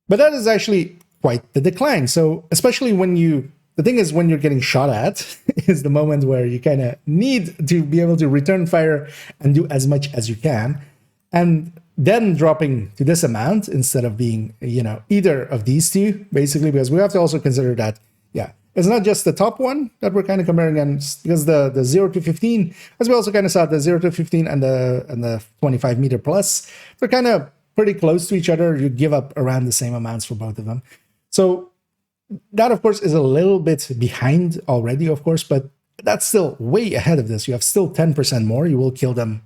But that is actually quite the decline. So especially when the thing is, when you're getting shot at is the moment where you kind of need to be able to return fire and do as much as you can. And then dropping to this amount instead of being, either of these two, basically, because we have to also consider that, it's not just the top one that we're kind of comparing against, because the 0 to 15, as we also kind of saw, the 0 to 15 and the 25 meter plus, they're kind of pretty close to each other. You give up around the same amounts for both of them. So that, of course, is a little bit behind already, of course, but that's still way ahead of this. You have still 10% more. You will kill them,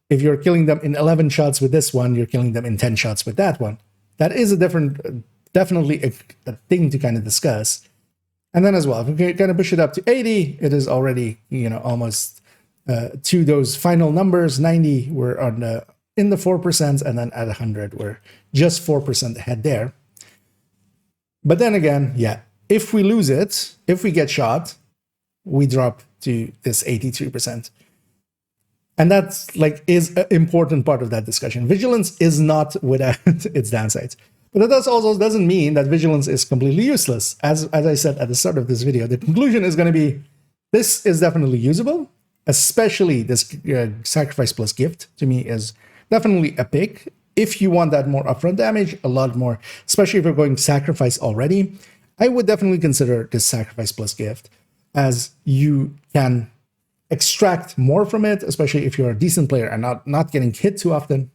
if you're killing them in 11 shots with this one, you're killing them in 10 shots with that one. That is definitely a thing to kind of discuss. And then as well, if we kind of push it up to 80, it is already, almost to those final numbers. 90, we're in the 4%, and then at 100, we're just 4% ahead there. But then again, if we lose it, if we get shot, we drop to this 83%. And that's is an important part of that discussion. Vigilance is not without its downsides. But that also doesn't mean that vigilance is completely useless. As I said at the start of this video, the conclusion is going to be, this is definitely usable, especially this sacrifice plus gift, to me, is definitely a pick. If you want that more upfront damage, a lot more, especially if you're going sacrifice already, I would definitely consider this sacrifice plus gift, as you can extract more from it, especially if you're a decent player and not getting hit too often.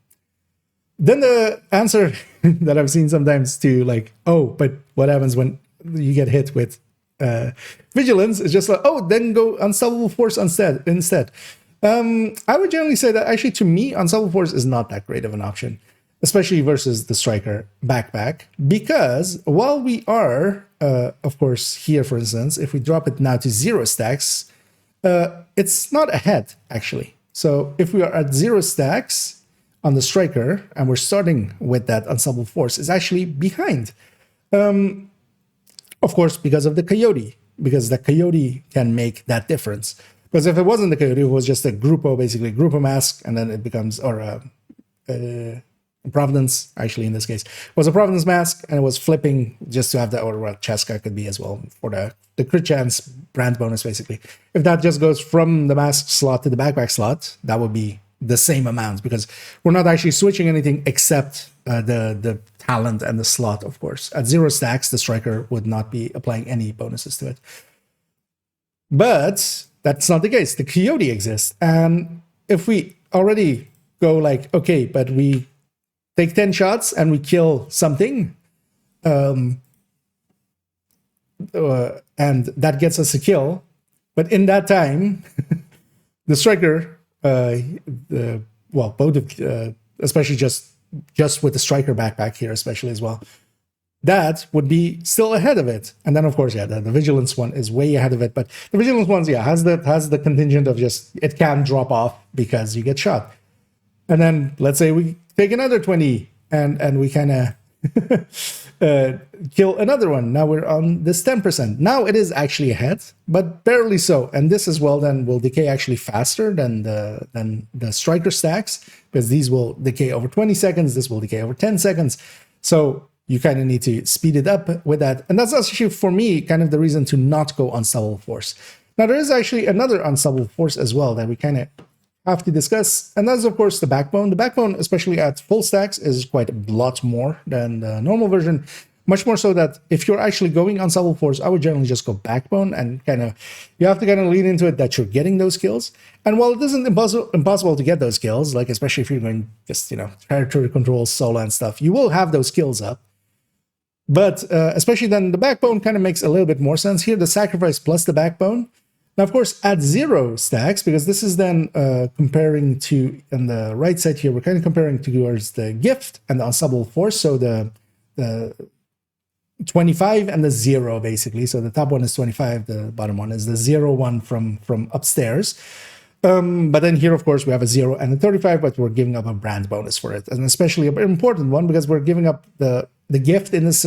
Then the answer that I've seen sometimes to like, oh, but what happens when you get hit with vigilance is just like, oh, then go unstoppable force instead. I would generally say that actually to me, unstoppable force is not that great of an option, especially versus the striker backpack, because while we are, of course, here, for instance, if we drop it now to 0 stacks, it's not ahead, actually. So if we are at 0 stacks on the striker, and we're starting with that unstoppable force, it's actually behind. Of course, because of the Coyote, because the Coyote can make that difference. Because if it wasn't the Coyote, it was just a Grupo, basically, Grupo mask, and then it becomes, or Providence, actually, in this case, was a Providence mask, and it was flipping just to have that, or what Ceska could be as well, for the crit chance brand bonus, basically. If that just goes from the mask slot to the backpack slot, that would be the same amount, because we're not actually switching anything except the talent and the slot, of course. At 0 stacks, the striker would not be applying any bonuses to it. But that's not the case. The Coyote exists. And if we already go like, okay, but we take 10 shots and we kill something, and that gets us a kill, but in that time, the striker, both of, especially just with the striker backpack here, especially as well, that would be still ahead of it. And then, of course, yeah, the vigilance one is way ahead of it. But the vigilance ones, yeah, has the contingent of just it can drop off because you get shot. And then let's say we take another 20 and we kind of kill another one. Now we're on this 10%. Now it is actually ahead, but barely so. And this as well then will decay actually faster than the striker stacks, because these will decay over 20 seconds. This will decay over 10 seconds. So you kind of need to speed it up with that. And that's actually, for me, kind of the reason to not go unstoppable force. Now, there is actually another unstoppable force as well that we kind of have to discuss, and that's, of course, the backbone. The backbone, especially at full stacks, is quite a lot more than the normal version. Much more so that if you're actually going unstoppable force, I would generally just go backbone, and you have to kind of lean into it that you're getting those kills. And while it isn't impossible to get those kills, like especially if you're going just, territory control, solo and stuff, you will have those kills up. But especially then the backbone kind of makes a little bit more sense here, the sacrifice plus the backbone. Now, of course, at 0 stacks, because this is then comparing to, on the right side here, we're kind of comparing towards the gift and the unstoppable force. So the 25 and the 0, basically. So the top one is 25, the bottom one is the 0 one from upstairs. But then here, of course, we have a 0 and a 35, but we're giving up a brand bonus for it. And especially an important one, because we're giving up the gift in this,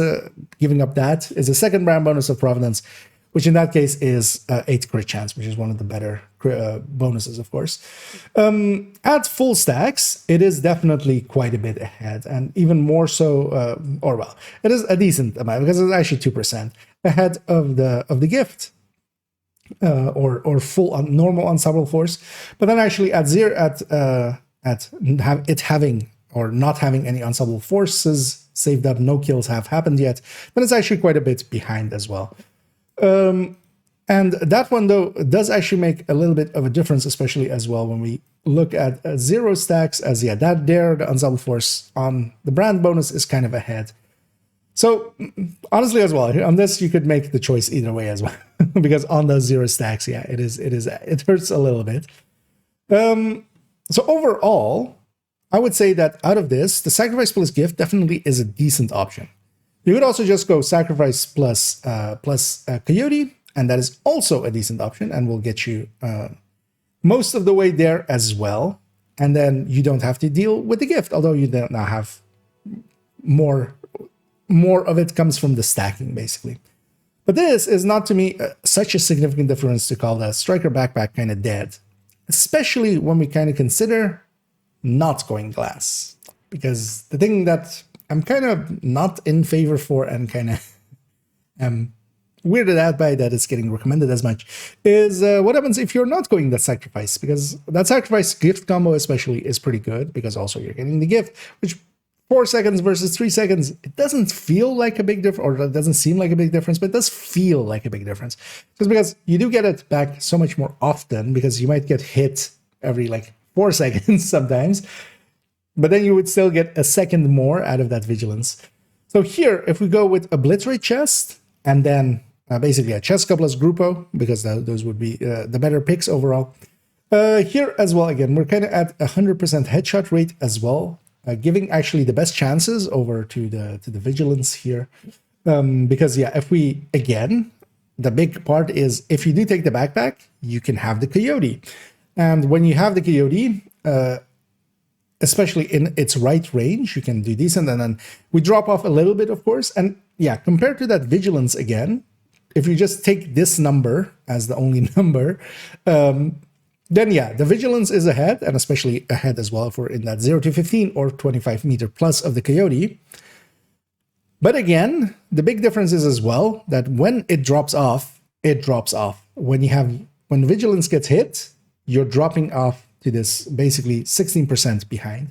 giving up that is a second brand bonus of Providence, which in that case is 8 crit chance, which is one of the better bonuses, of course. At full stacks, it is definitely quite a bit ahead, and even more so, it is a decent amount, because it's actually 2% ahead of the gift. Or full normal unstoppable force, but then actually at 0 having or not having any unstoppable forces saved up, no kills have happened yet, then it's actually quite a bit behind as well. And that one though does actually make a little bit of a difference, especially as well when we look at 0 stacks, as the unstoppable force on the brand bonus is kind of ahead. So honestly, as well, on this you could make the choice either way as well, because on those 0 stacks, yeah, it hurts a little bit. So overall, I would say that out of this, the sacrifice plus gift definitely is a decent option. You could also just go sacrifice plus Coyote, and that is also a decent option, and will get you most of the way there as well. And then you don't have to deal with the gift, although you don't now have more of it comes from the stacking, basically. But this is not, to me, such a significant difference to call the striker backpack kind of dead, especially when we kind of consider not going glass. Because the thing that I'm kind of not in favor for, and kind of am weirded out by that it's getting recommended as much, is what happens if you're not going that sacrifice. Because that sacrifice gift combo especially is pretty good, because also you're getting the gift, which 4 seconds versus 3 seconds, it doesn't feel like a big difference, or it doesn't seem like a big difference, but it does feel like a big difference. Just because you do get it back so much more often, because you might get hit every like 4 seconds sometimes. but then you would still get a second more out of that vigilance. So here, if we go with obliterate chest, and then basically a Ceska plus Grupo, because those would be the better picks overall. Here as well, again, we're kind of at 100% headshot rate as well, giving actually the best chances over to the vigilance here. Because yeah, if we, again, the big part is if you do take the backpack, you can have the Coyote. And when you have the Coyote, especially in its right range, you can do decent. And then we drop off a little bit, of course. And yeah, compared to that vigilance again, if you just take this number as the only number, then yeah, the vigilance is ahead, and especially ahead as well if we're in that 0 to 15 or 25 meter plus of the Coyote. But again, the big difference is as well that when it drops off, it drops off. When vigilance gets hit, you're dropping off to this basically 16% behind.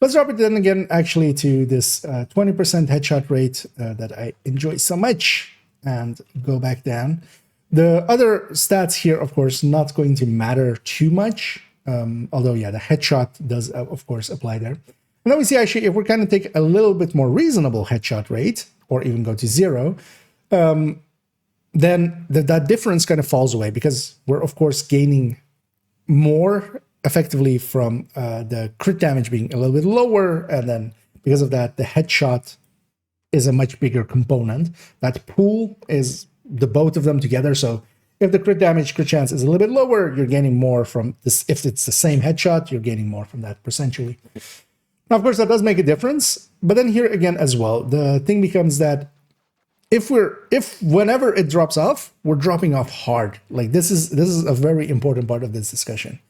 Let's drop it then again actually to this 20% headshot rate that I enjoy so much, and go back down. The other stats here, of course, not going to matter too much, although yeah, the headshot does of course apply there. And then we see actually if we kind of take a little bit more reasonable headshot rate, or even go to 0, then that difference kind of falls away, because we're of course gaining more effectively from the crit damage being a little bit lower, and then because of that, the headshot is a much bigger component. That pool is the both of them together. So if the crit chance is a little bit lower, you're gaining more from this. If it's the same headshot, you're gaining more from that percentually. Now, of course, that does make a difference. But then here again as well, the thing becomes that if whenever it drops off, we're dropping off hard. Like this is a very important part of this discussion.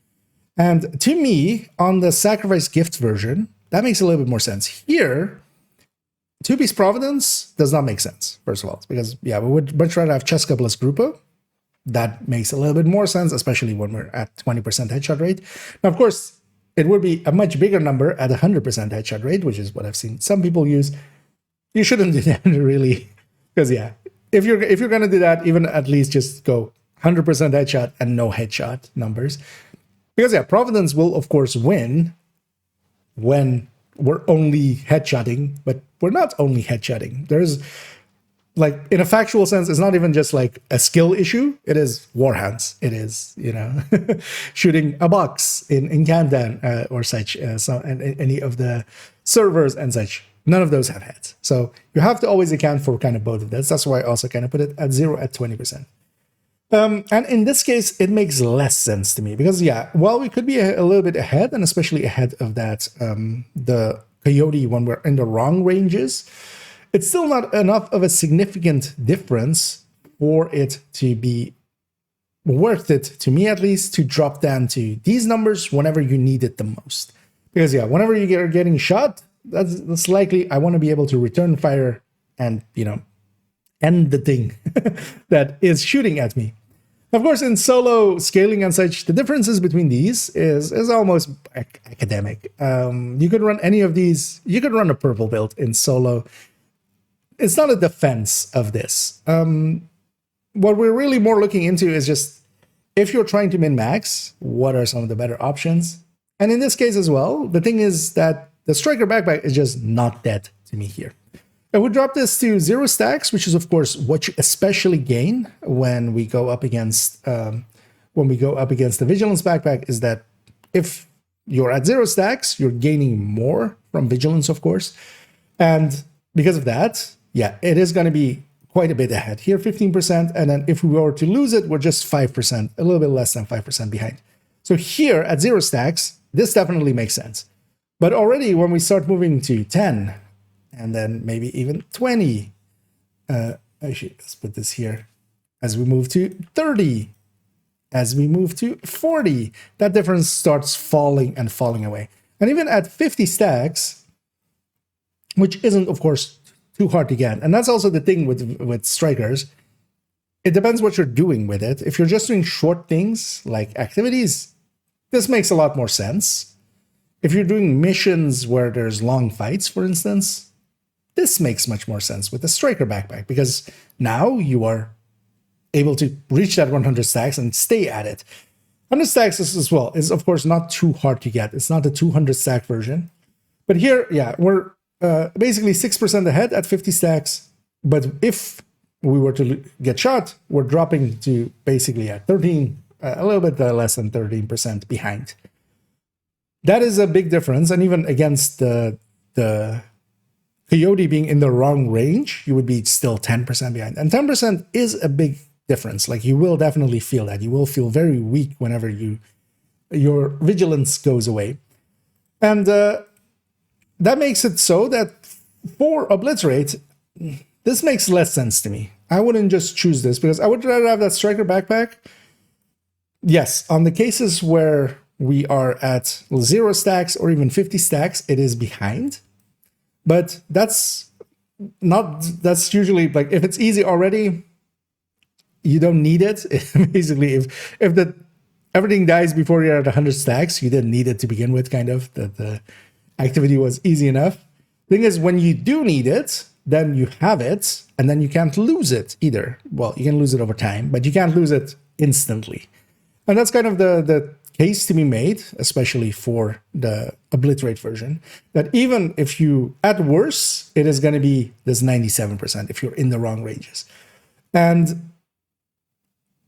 And to me, on the sacrifice gift version, that makes a little bit more sense. Here, 2-piece Providence does not make sense, first of all, because yeah, we would much rather have Ceska plus Grupo. That makes a little bit more sense, especially when we're at 20% headshot rate. Now, of course, it would be a much bigger number at 100% headshot rate, which is what I've seen some people use. You shouldn't do that really, because yeah, if you're gonna do that, even at least just go 100% headshot and no headshot numbers, because yeah, Providence will of course win when we're only headshotting, but we're not only headshotting. There's, like, in a factual sense, it's not even just like a skill issue. It is war hands. It is, you know, shooting a box in Countdown or such. And any of the servers and such, none of those have heads. So you have to always account for kind of both of those. That's why I also kind of put it at 0 at 20%. And in this case, it makes less sense to me, because yeah, while we could be a little bit ahead, and especially ahead of that, the Coyote when we're in the wrong ranges, it's still not enough of a significant difference for it to be worth it, to me at least, to drop down to these numbers whenever you need it the most. Because yeah, whenever you're getting shot, that's likely I want to be able to return fire and, you know, end the thing that is shooting at me. Of course, in solo scaling and such, the differences between these is almost academic. You could run any of these. You could run a purple build in solo. It's not a defense of this. What we're really more looking into is just, if you're trying to min-max, what are some of the better options? And in this case as well, the thing is that the Striker backpack is just not dead to me here. I would drop this to 0 stacks, which is of course what you especially gain when we go up against the Vigilance backpack, is that if you're at 0 stacks, you're gaining more from Vigilance, of course. And because of that, yeah, it is going to be quite a bit ahead. Here, 15%, and then if we were to lose it, we're just 5%, a little bit less than 5% behind. So here at 0 stacks, this definitely makes sense. But already when we start moving to 10, and then maybe even 20. Actually, let's put this here. As we move to 30, as we move to 40, that difference starts falling and falling away. And even at 50 stacks, which isn't, of course, too hard to get. And that's also the thing with strikers. It depends what you're doing with it. If you're just doing short things like activities, this makes a lot more sense. If you're doing missions where there's long fights, for instance, this makes much more sense with the Striker backpack, because now you are able to reach that 100 stacks and stay at it. 100 stacks as well is, of course, not too hard to get. It's not a 200 stack version. But here, yeah, we're basically 6% ahead at 50 stacks. But if we were to get shot, we're dropping to basically at 13, a little bit less than 13% behind. That is a big difference. And even against the Coyote being in the wrong range, you would be still 10% behind. And 10% is a big difference. Like, you will definitely feel that. You will feel very weak whenever your vigilance goes away. And that makes it so that for Obliterate, this makes less sense to me. I wouldn't just choose this because I would rather have that Striker backpack. Yes, on the cases where we are at 0 stacks or even 50 stacks, it is behind. But that's usually, like, if it's easy already, you don't need it. Basically, if everything dies before you're at 100 stacks, you didn't need it to begin with, kind of. The activity was easy enough. Thing is, when you do need it, then you have it, and then you can't lose it either. Well, you can lose it over time, but you can't lose it instantly. And that's kind of the case to be made, especially for the Obliterate version, that even if you, at worst, it is going to be this 97% if you're in the wrong ranges. And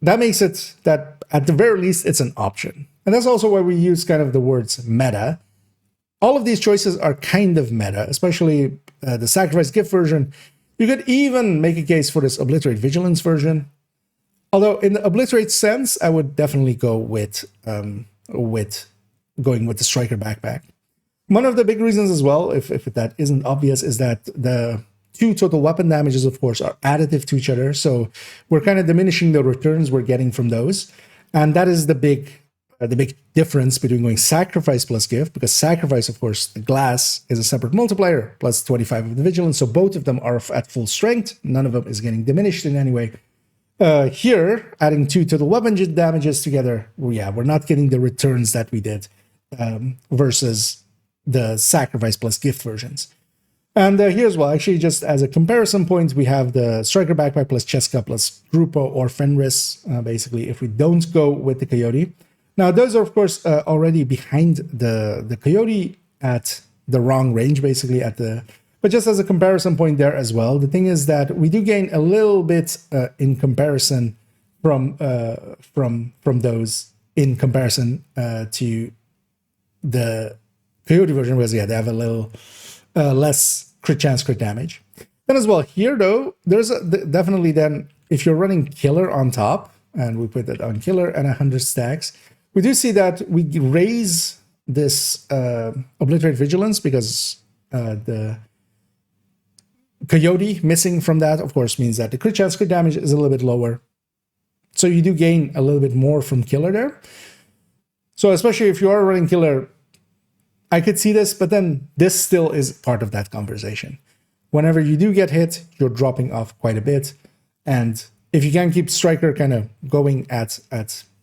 that makes it that, at the very least, it's an option. And that's also why we use kind of the words meta. All of these choices are kind of meta, especially the Sacrifice Gift version. You could even make a case for this Obliterate Vigilance version. Although in the Obliterate sense, I would definitely go with going with the Striker backpack. One of the big reasons as well, if that isn't obvious, is that the 2 total weapon damages, of course, are additive to each other. So we're kind of diminishing the returns we're getting from those. And that is the big difference between going Sacrifice plus Gift, because Sacrifice, of course, the glass is a separate multiplier, plus 25 of the Vigilance. So both of them are at full strength. None of them is getting diminished in any way. Here, adding 2 total weapon damages together, we're not getting the returns that we did versus the Sacrifice plus Gift versions. And here as well, actually, just as a comparison point, we have the Striker Backpack plus Ceska plus Grupo or Fenris, basically, if we don't go with the Coyote. Now, those are, of course, already behind the Coyote at the wrong range, basically, but just as a comparison point there as well, the thing is that we do gain a little bit in comparison from those in comparison to the Coyote version, because they have a little less crit chance, crit damage. Then as well, here though, there's definitely then, if you're running Killer on top, and we put that on Killer and 100 stacks, we do see that we raise this Obliterate Vigilance, because the Coyote missing from that, of course, means that the crit chance, crit damage is a little bit lower. So you do gain a little bit more from Killer there. So especially if you are running Killer, I could see this, but then this still is part of that conversation. Whenever you do get hit, you're dropping off quite a bit. And if you can keep Striker kind of going at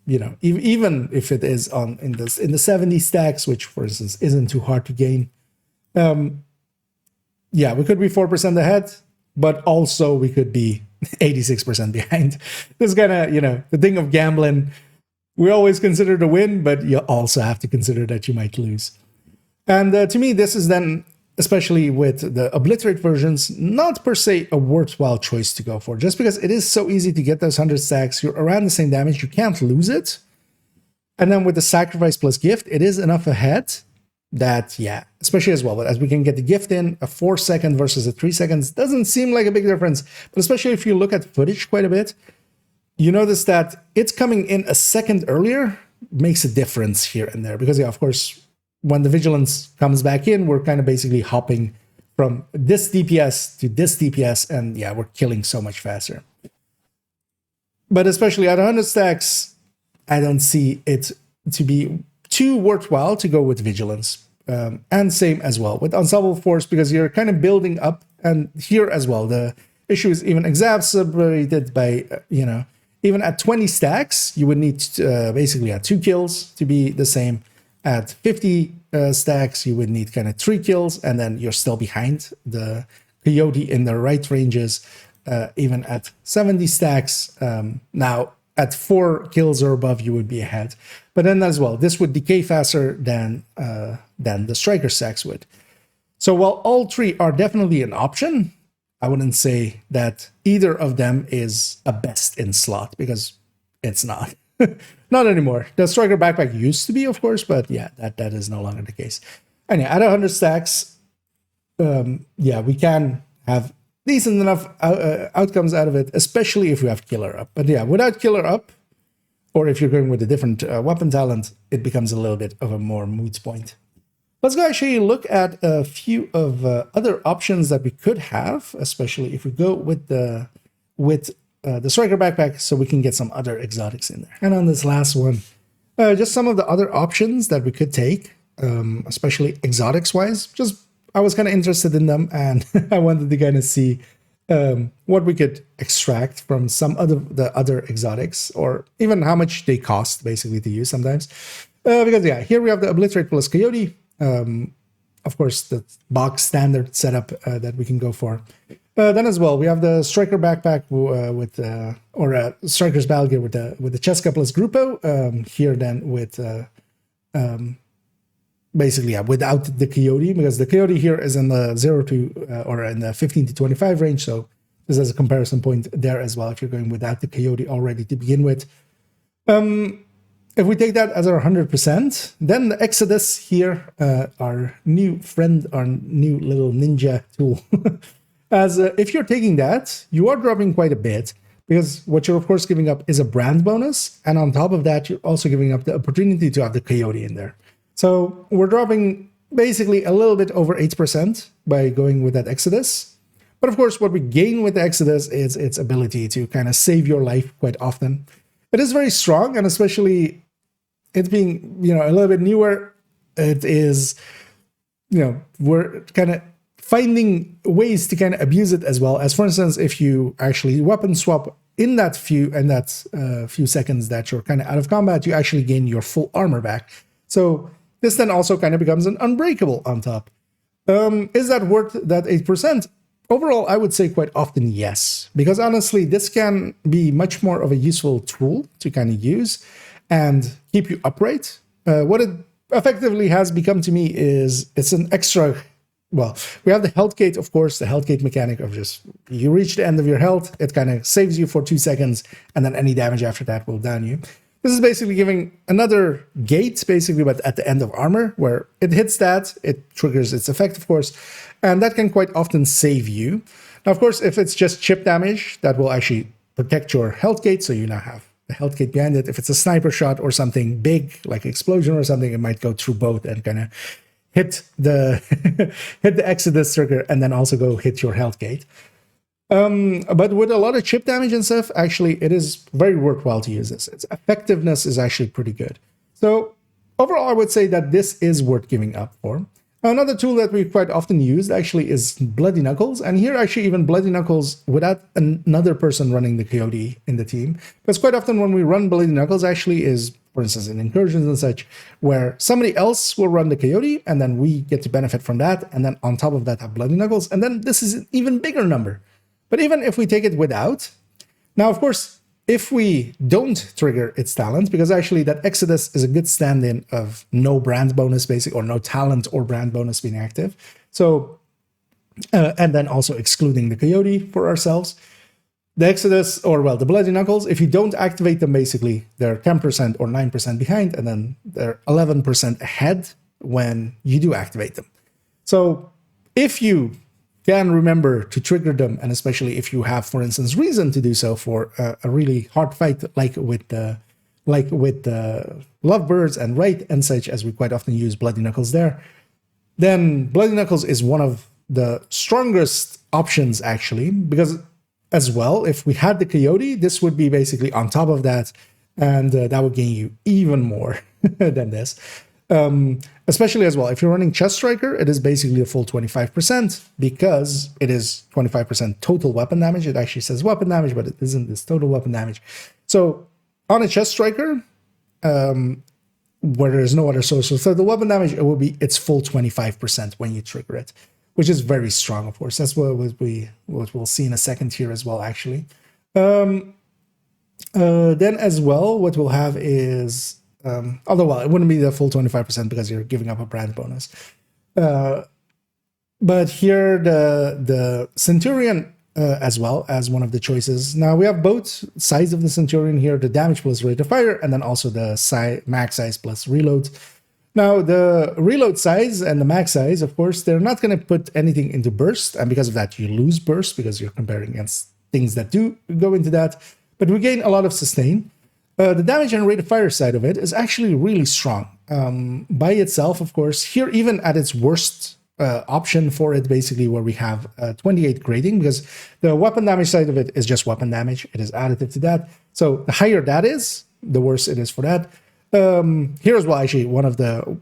even if it is in the 70 stacks, which for instance isn't too hard to gain, we could be 4% ahead, but also we could be 86% behind. This is kind of, the thing of gambling. We always consider the win, but you also have to consider that you might lose. And to me, this is then, especially with the Obliterate versions, not per se a worthwhile choice to go for. Just because it is so easy to get those 100 stacks, you're around the same damage, you can't lose it. And then with the Sacrifice plus Gift, it is enough ahead that, especially as well, but as we can get the Gift in, a 4-second versus a 3 seconds doesn't seem like a big difference. But especially if you look at footage quite a bit, you notice that it's coming in a second earlier makes a difference here and there. Because, of course, when the Vigilance comes back in, we're kind of basically hopping from this DPS to this DPS, and we're killing so much faster. But especially at 100 stacks, I don't see it to be too worthwhile to go with Vigilance. And same as well with Unstoppable Force, because you're kind of building up. And here as well, the issue is even exacerbated by, even at 20 stacks, you would need basically at 2 kills to be the same. At 50 stacks, you would need kind of 3 kills, and then you're still behind the Coyote in the right ranges. Even at 70 stacks, now at 4 kills or above, you would be ahead. But then as well, this would decay faster than the Striker stacks would. So while all three are definitely an option, I wouldn't say that either of them is a best in slot, because it's not. Not anymore. The striker backpack used to be, of course, but yeah, that is no longer the case. And yeah, at 100 stacks, yeah, we can have decent enough outcomes out of it, especially if we have killer up. But yeah, without killer up, or if you're going with a different weapon talent, it becomes a little bit of a more moot point. Let's go actually look at a few of other options that we could have, especially if we go with the striker backpack, so we can get some other exotics in there. And on this last one, just some of the other options that we could take, especially exotics wise. Just I was kind of interested in them, and I wanted to kind of see what we could extract from some the other exotics, or even how much they cost basically to use sometimes. Because yeah, here we have the Obliterate plus Coyote. Of course, the box standard setup that we can go for. Then as well, we have the Striker backpack with or Striker's Battle Gear with the Ceska plus Grupo. Here then with basically yeah, without the Coyote, because the Coyote here is in the 0 to or in the 15 to 25 range. So this is a comparison point there as well if you're going without the Coyote already to begin with. If we take that as our 100%, then the Exodus here, our new friend, our new little ninja tool. As if you're taking that, you are dropping quite a bit, because what you're of course giving up is a brand bonus, and on top of that, you're also giving up the opportunity to have the Coyote in there. So we're dropping basically a little bit over 8% by going with that Exodus. But of course, what we gain with the Exodus is its ability to kind of save your life quite often. It is very strong, and especially it being, you know, a little bit newer, it is, you know, we're kind of finding ways to kind of abuse it as well. As for instance, if you actually weapon swap in that few seconds that you're kind of out of combat, you actually gain your full armor back. So this then also kind of becomes an unbreakable on top. Is that worth that 8%? Overall, I would say quite often yes, because honestly, this can be much more of a useful tool to kind of use and keep you upright. What it effectively has become to me is it's an extra, well, we have the health gate, of course, the health gate mechanic of just, you reach the end of your health, it kind of saves you for 2 seconds, and then any damage after that will down you. This is basically giving another gate, basically, but at the end of armor, where it hits that, it triggers its effect, of course, and that can quite often save you. Now, of course, if it's just chip damage, that will actually protect your health gate, so you now have the health gate behind it. If it's a sniper shot or something big, like explosion or something, it might go through both and kind of hit the hit the Exodus trigger and then also go hit your health gate. But with a lot of chip damage and stuff, actually, it is very worthwhile to use this. Its effectiveness is actually pretty good. So overall, I would say that this is worth giving up for. Another tool that we quite often use actually is Bloody Knuckles. And here actually even Bloody Knuckles without another person running the Coyote in the team. Because quite often when we run Bloody Knuckles actually is, for instance, in incursions and such, where somebody else will run the Coyote and then we get to benefit from that. And then on top of that have Bloody Knuckles. And then this is an even bigger number. But even if we take it without, now of course, if we don't trigger its talent, because actually that Exodus is a good stand-in of no brand bonus basically, or no talent or brand bonus being active. So, and then also excluding the Coyote for ourselves. The Exodus, or well, the Bloody Knuckles, if you don't activate them basically, they're 10% or 9% behind, and then they're 11% ahead when you do activate them. So if you can remember to trigger them, and especially if you have, for instance, reason to do so for a really hard fight, like with the Lovebirds and Wraith and such, as we quite often use Bloody Knuckles there, then Bloody Knuckles is one of the strongest options actually, because as well, if we had the Coyote, this would be basically on top of that, and that would gain you even more than this. Especially as well, if you're running Chest Striker, it is basically the full 25% because it is 25% total weapon damage. It actually says weapon damage, but it isn't this total weapon damage. So on a Chest Striker, where there's no other source of total weapon damage, it will be its full 25% when you trigger it, which is very strong, of course. That's what we'll see in a second here as well, actually. Then as well, what we'll have is, although, well, it wouldn't be the full 25% because you're giving up a brand bonus. But here the Centurion as well as one of the choices. Now we have both sides of the Centurion here, the damage plus rate of fire, and then also the max size plus reload. Now the reload size and the max size, of course, they're not going to put anything into burst, and because of that you lose burst because you're comparing against things that do go into that. But we gain a lot of sustain. The damage and rate of fire side of it is actually really strong. By itself, of course, here even at its worst option for it, basically where we have 28 grading, because the weapon damage side of it is just weapon damage. It is additive to that. So the higher that is, the worse it is for that. Here as well, actually, one of the,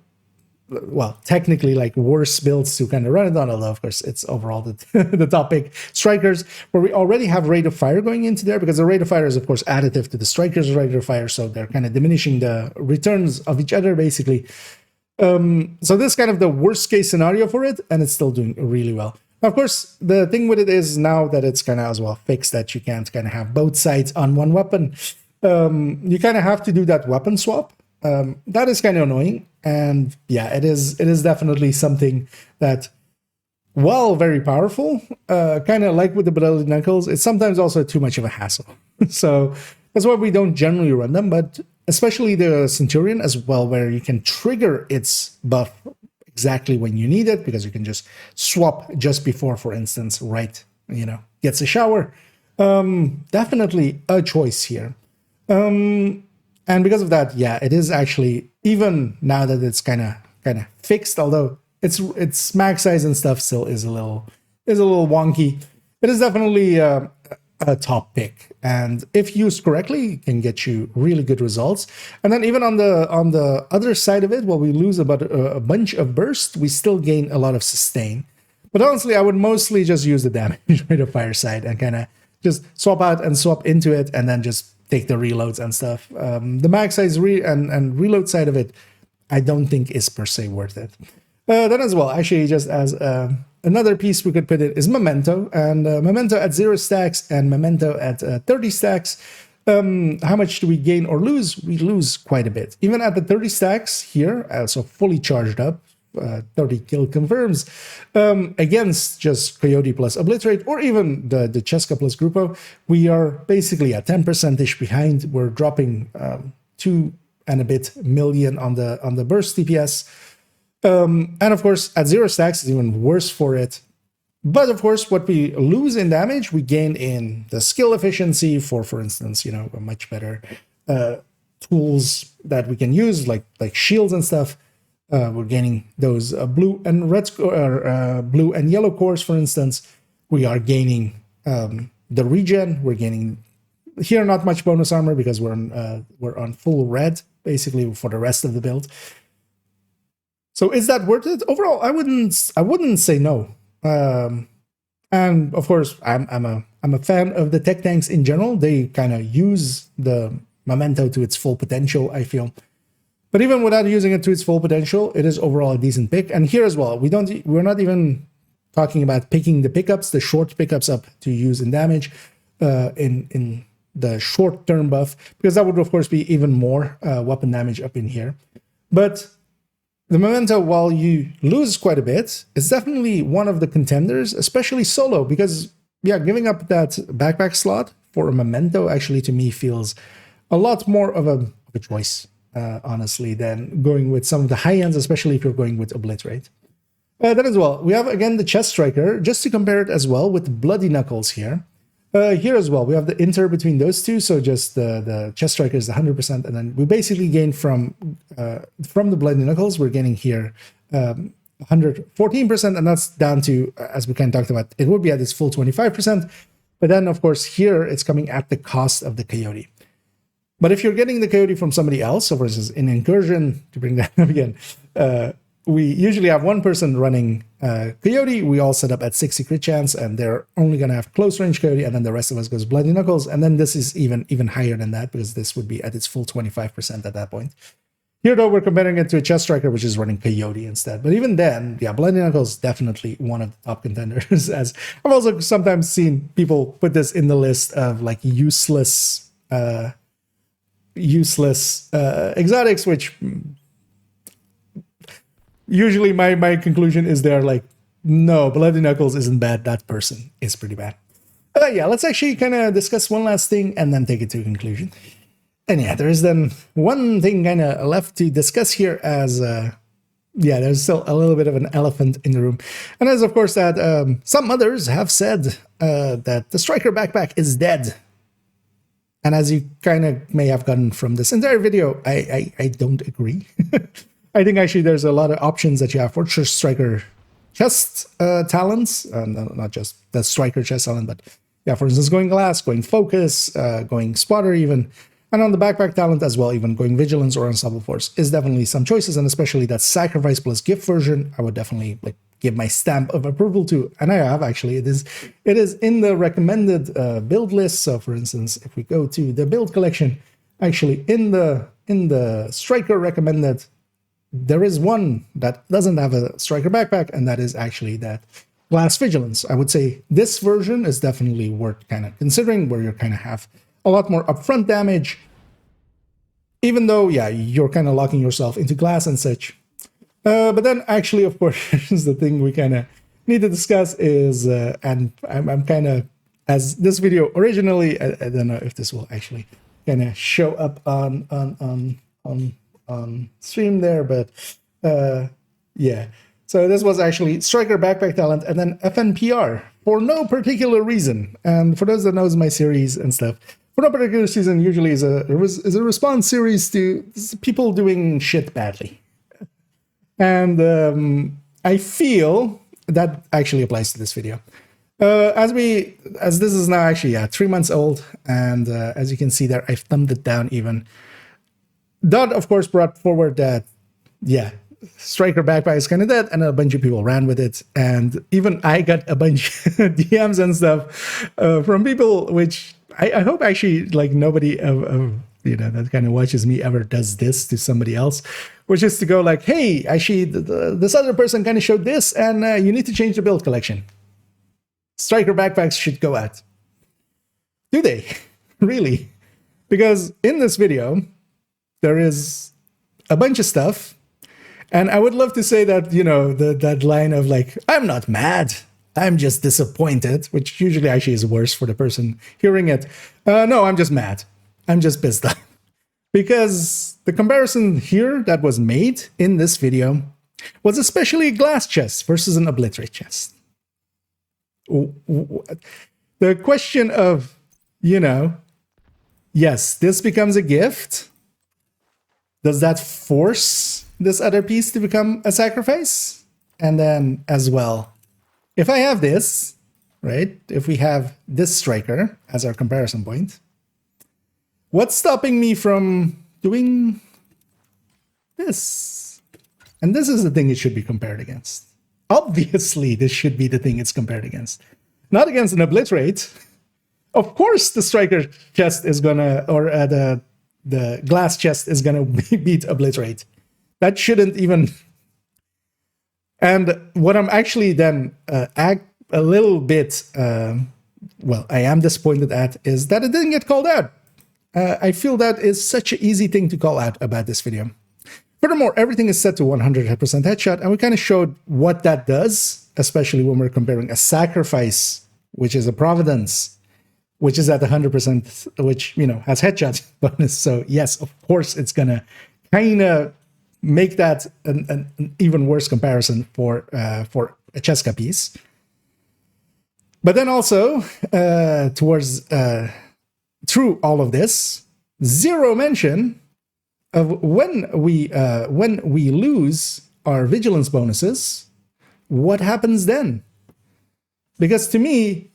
well, technically like worse builds to kind of run it on, although of course it's overall the top pick, strikers, where we already have rate of fire going into there, because the rate of fire is of course additive to the strikers rate of fire, so they're kind of diminishing the returns of each other basically. So this is kind of the worst case scenario for it, and it's still doing really well. Of course, the thing with it is now that it's kind of as well fixed that you can't kind of have both sides on one weapon, you kind of have to do that weapon swap. That is kind of annoying, and yeah, it is definitely something that, while very powerful, kind of like with the Bloody Knuckles, it's sometimes also too much of a hassle. So that's why we don't generally run them, but especially the Centurion as well, where you can trigger its buff exactly when you need it, because you can just swap just before, for instance, right, gets a shower. Definitely a choice here. And because of that, yeah, it is actually, even now that it's kind of fixed, although its max size and stuff still is a little wonky, it is definitely a top pick, and if used correctly, it can get you really good results. And then even on the other side of it, while we lose about a bunch of burst, we still gain a lot of sustain. But honestly, I would mostly just use the damage rate of fire side and kind of just swap out and swap into it, and then just take the reloads and stuff. The max size and reload side of it, I don't think is per se worth it. Then as well, actually, just as another piece we could put it is Memento, and Memento at 0 stacks and Memento at 30 stacks. How much do we gain or lose? We lose quite a bit. Even at the 30 stacks here, so fully charged up, 30 kill confirms, against just Coyote plus Obliterate, or even the Ceska plus Grupo, we are basically at 10%ish behind. We're dropping 2 and a bit million on the burst DPS. And of course, at 0 stacks, it's even worse for it. But of course, what we lose in damage, we gain in the skill efficiency for instance, a much better tools that we can use, like shields and stuff. We're gaining those blue and red blue and yellow cores, for instance. We are gaining the regen. We're gaining here not much bonus armor because we're on full red basically for the rest of the build. So is that worth it? Overall, I wouldn't say no. And of course, I'm a fan of the tech tanks in general. They kind of use the Memento to its full potential, I feel. But even without using it to its full potential, it is overall a decent pick. And here as well, we're not even talking about picking the pickups, the short pickups up to use in damage in the short-term buff, because that would of course be even more weapon damage up in here. But the Memento, while you lose quite a bit, is definitely one of the contenders, especially solo, because yeah, giving up that backpack slot for a Memento actually to me feels a lot more of a choice. Honestly, than going with some of the high ends, especially if you're going with Obliterate. Then as well, we have again the Chest Striker, just to compare it as well with Bloody Knuckles here. Here as well, we have the inter between those two, so just the Chest Striker is 100%, and then we basically gain from the Bloody Knuckles, we're getting here 114%, and that's down to, as we kind of talked about, it would be at its full 25%, but then of course here it's coming at the cost of the Coyote. But if you're getting the Coyote from somebody else, so for instance, in Incursion, to bring that up again, we usually have one person running Coyote. We all set up at 60 crit chance, and they're only going to have close range Coyote, and then the rest of us goes Bloody Knuckles. And then this is even higher than that, because this would be at its full 25% at that point. Here, though, we're comparing it to a Chest Striker, which is running Coyote instead. But even then, yeah, Bloody Knuckles definitely one of the top contenders. As I've also sometimes seen people put this in the list of like useless exotics, which usually my conclusion is they're like No, Bloody Knuckles isn't bad. That person is pretty bad. Yeah, let's actually kind of discuss one last thing and then take it to a conclusion. And yeah, there is then one thing kind of left to discuss here as, yeah, there's still a little bit of an elephant in the room. And as of course that some others have said that the Striker backpack is dead. And as you kind of may have gotten from this entire video, I don't agree. I think actually there's a lot of options that you have for Striker chest talents, not just the Striker chest talent, but yeah, for instance, going glass, going focus, going spotter even, and on the backpack talent as well, even going vigilance or unstoppable force is definitely some choices, and especially that sacrifice plus gift version, I would definitely like give my stamp of approval to, and I have actually. It is in the recommended build list. So for instance, if we go to the build collection, actually in the Striker recommended, there is one that doesn't have a Striker backpack, and that is actually that glass vigilance. I would say this version is definitely worth kind of considering, where you kind of have a lot more upfront damage, even though, yeah, you're kind of locking yourself into glass and such. But then actually, of course, the thing we kind of need to discuss is, and I'm kind of, as this video originally, I don't know if this will actually kind of show up on stream there, but yeah. So this was actually Striker backpack talent and then FNPR for no particular reason. And for those that knows my series and stuff, for no particular reason usually is a response series to people doing shit badly. And I feel that actually applies to this video. As this is now actually 3 months old, and as you can see there, I've thumbed it down even. Dot, of course, brought forward that, yeah, Striker backpack is kind of dead, and a bunch of people ran with it, and even I got a bunch of DMs and stuff from people, which I hope actually like nobody that kind of watches me ever does this to somebody else, which is to go like, hey, actually this other person kind of showed this, and you need to change the build collection. Striker backpacks should go out. Do they? Really? Because in this video, there is a bunch of stuff. And I would love to say that, that line of like, I'm not mad, I'm just disappointed, which usually actually is worse for the person hearing it. No, I'm just mad. I'm just pissed off. Because the comparison here that was made in this video was especially a glass chest versus an obliterate chest. The question of, yes, this becomes a gift. Does that force this other piece to become a sacrifice? And then as well, if I have this, right? If we have this Striker as our comparison point, what's stopping me from doing this? And this is the thing it should be compared against. Obviously, this should be the thing it's compared against. Not against an obliterate. Of course, the Striker chest is gonna, or the glass chest is gonna beat obliterate. That shouldn't even. And what I'm actually then a little bit, well, I am disappointed at is that it didn't get called out. I feel that is such an easy thing to call out about this video. Furthermore, everything is set to 100% headshot, and we kind of showed what that does, especially when we're comparing a sacrifice, which is a providence, which is at 100%, which, has headshot bonus. So yes, of course, it's gonna kind of make that an even worse comparison for a Ceska piece. But then also, through all of this, zero mention of when we lose our vigilance bonuses, what happens then? Because to me,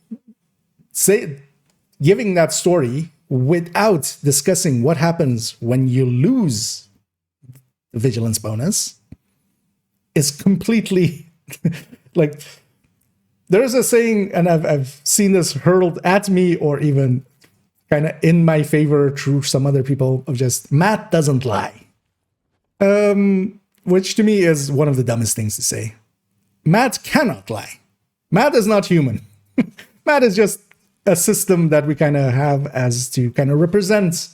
giving that story without discussing what happens when you lose the vigilance bonus is completely like, there's a saying, and I've seen this hurled at me or even kind of in my favor through some other people, of just math doesn't lie. Which to me is one of the dumbest things to say. Math cannot lie. Math is not human. Math is just a system that we kind of have as to kind of represent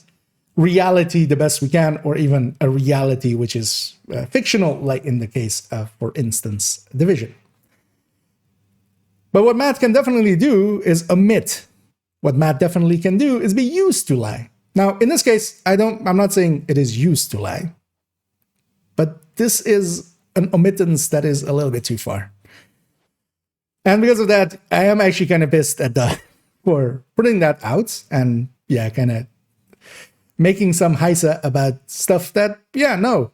reality the best we can, or even a reality which is fictional, like in the case of, for instance, division. But what math can definitely do is omit. What math definitely can do is be used to lie. Now, in this case, I'm not saying it is used to lie, but this is an omittance that is a little bit too far. And because of that, I am actually kind of pissed at for putting that out and kind of making some heisa about stuff that, no,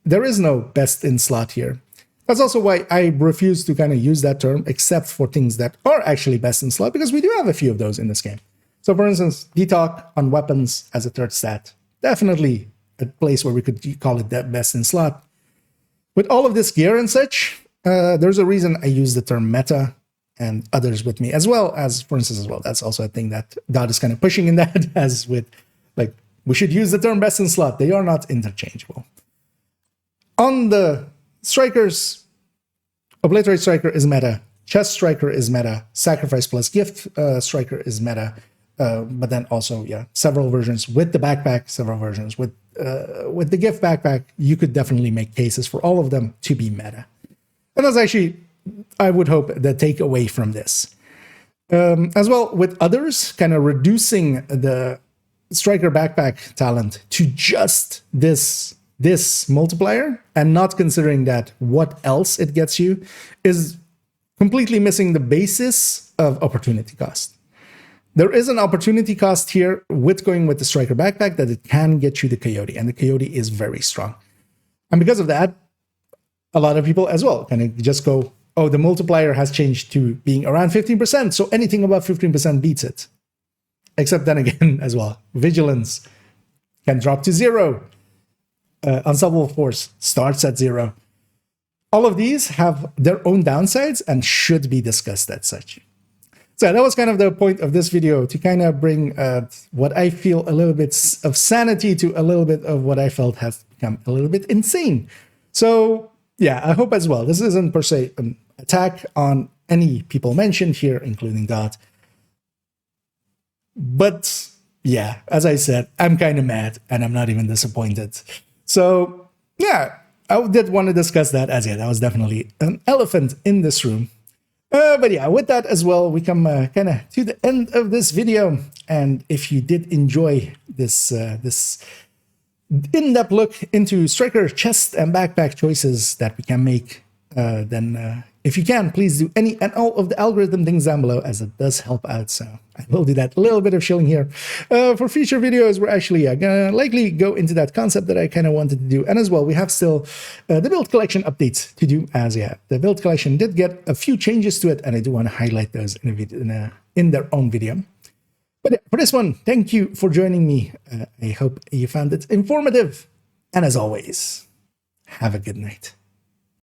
there is no best in slot here. That's also why I refuse to kind of use that term, except for things that are actually best in slot, because we do have a few of those in this game. So for instance, detalk on weapons as a third stat, definitely a place where we could call it that best in slot. With all of this gear and such, there's a reason I use the term meta and others with me, as well as, for instance, that's also a thing that Dot is kind of pushing in that, as with, like, we should use the term best in slot. They are not interchangeable. On the strikers, Obliterate Striker is meta, Chest Striker is meta, Sacrifice plus Gift Striker is meta, but then also, several versions with the backpack, several versions with the Gift backpack. You could definitely make cases for all of them to be meta. And that's actually, I would hope, the takeaway from this. As well, with others, kind of reducing the Striker backpack talent to just this multiplier and not considering that what else it gets you is completely missing the basis of opportunity cost. There is an opportunity cost here with going with the Striker backpack, that it can get you the Coyote, and the Coyote is very strong. And because of that, a lot of people as well kind of just go, oh, the multiplier has changed to being around 15%, so anything above 15% beats it. Except then again, as well, Vigilance can drop to 0. Unstoppable Force starts at 0. All of these have their own downsides and should be discussed as such. So that was kind of the point of this video, to kind of bring what I feel a little bit of sanity to a little bit of what I felt has become a little bit insane. So I hope as well, this isn't per se an attack on any people mentioned here, including Dot. But as I said, I'm kind of mad and I'm not even disappointed. So I did want to discuss that, as that was definitely an elephant in this room. But with that as well, we come kind of to the end of this video. And if you did enjoy this in-depth look into Striker chest and backpack choices that we can make, then if you can, please do any and all of the algorithm things down below, as it does help out. So I will do that little bit of shilling here. For future videos, we're actually gonna likely go into that concept that I kind of wanted to do. And as well, we have still the build collection updates to do, as the build collection did get a few changes to it, and I do want to highlight those in a video, in their own video. But for this one, thank you for joining me. I hope you found it informative. And as always, have a good night.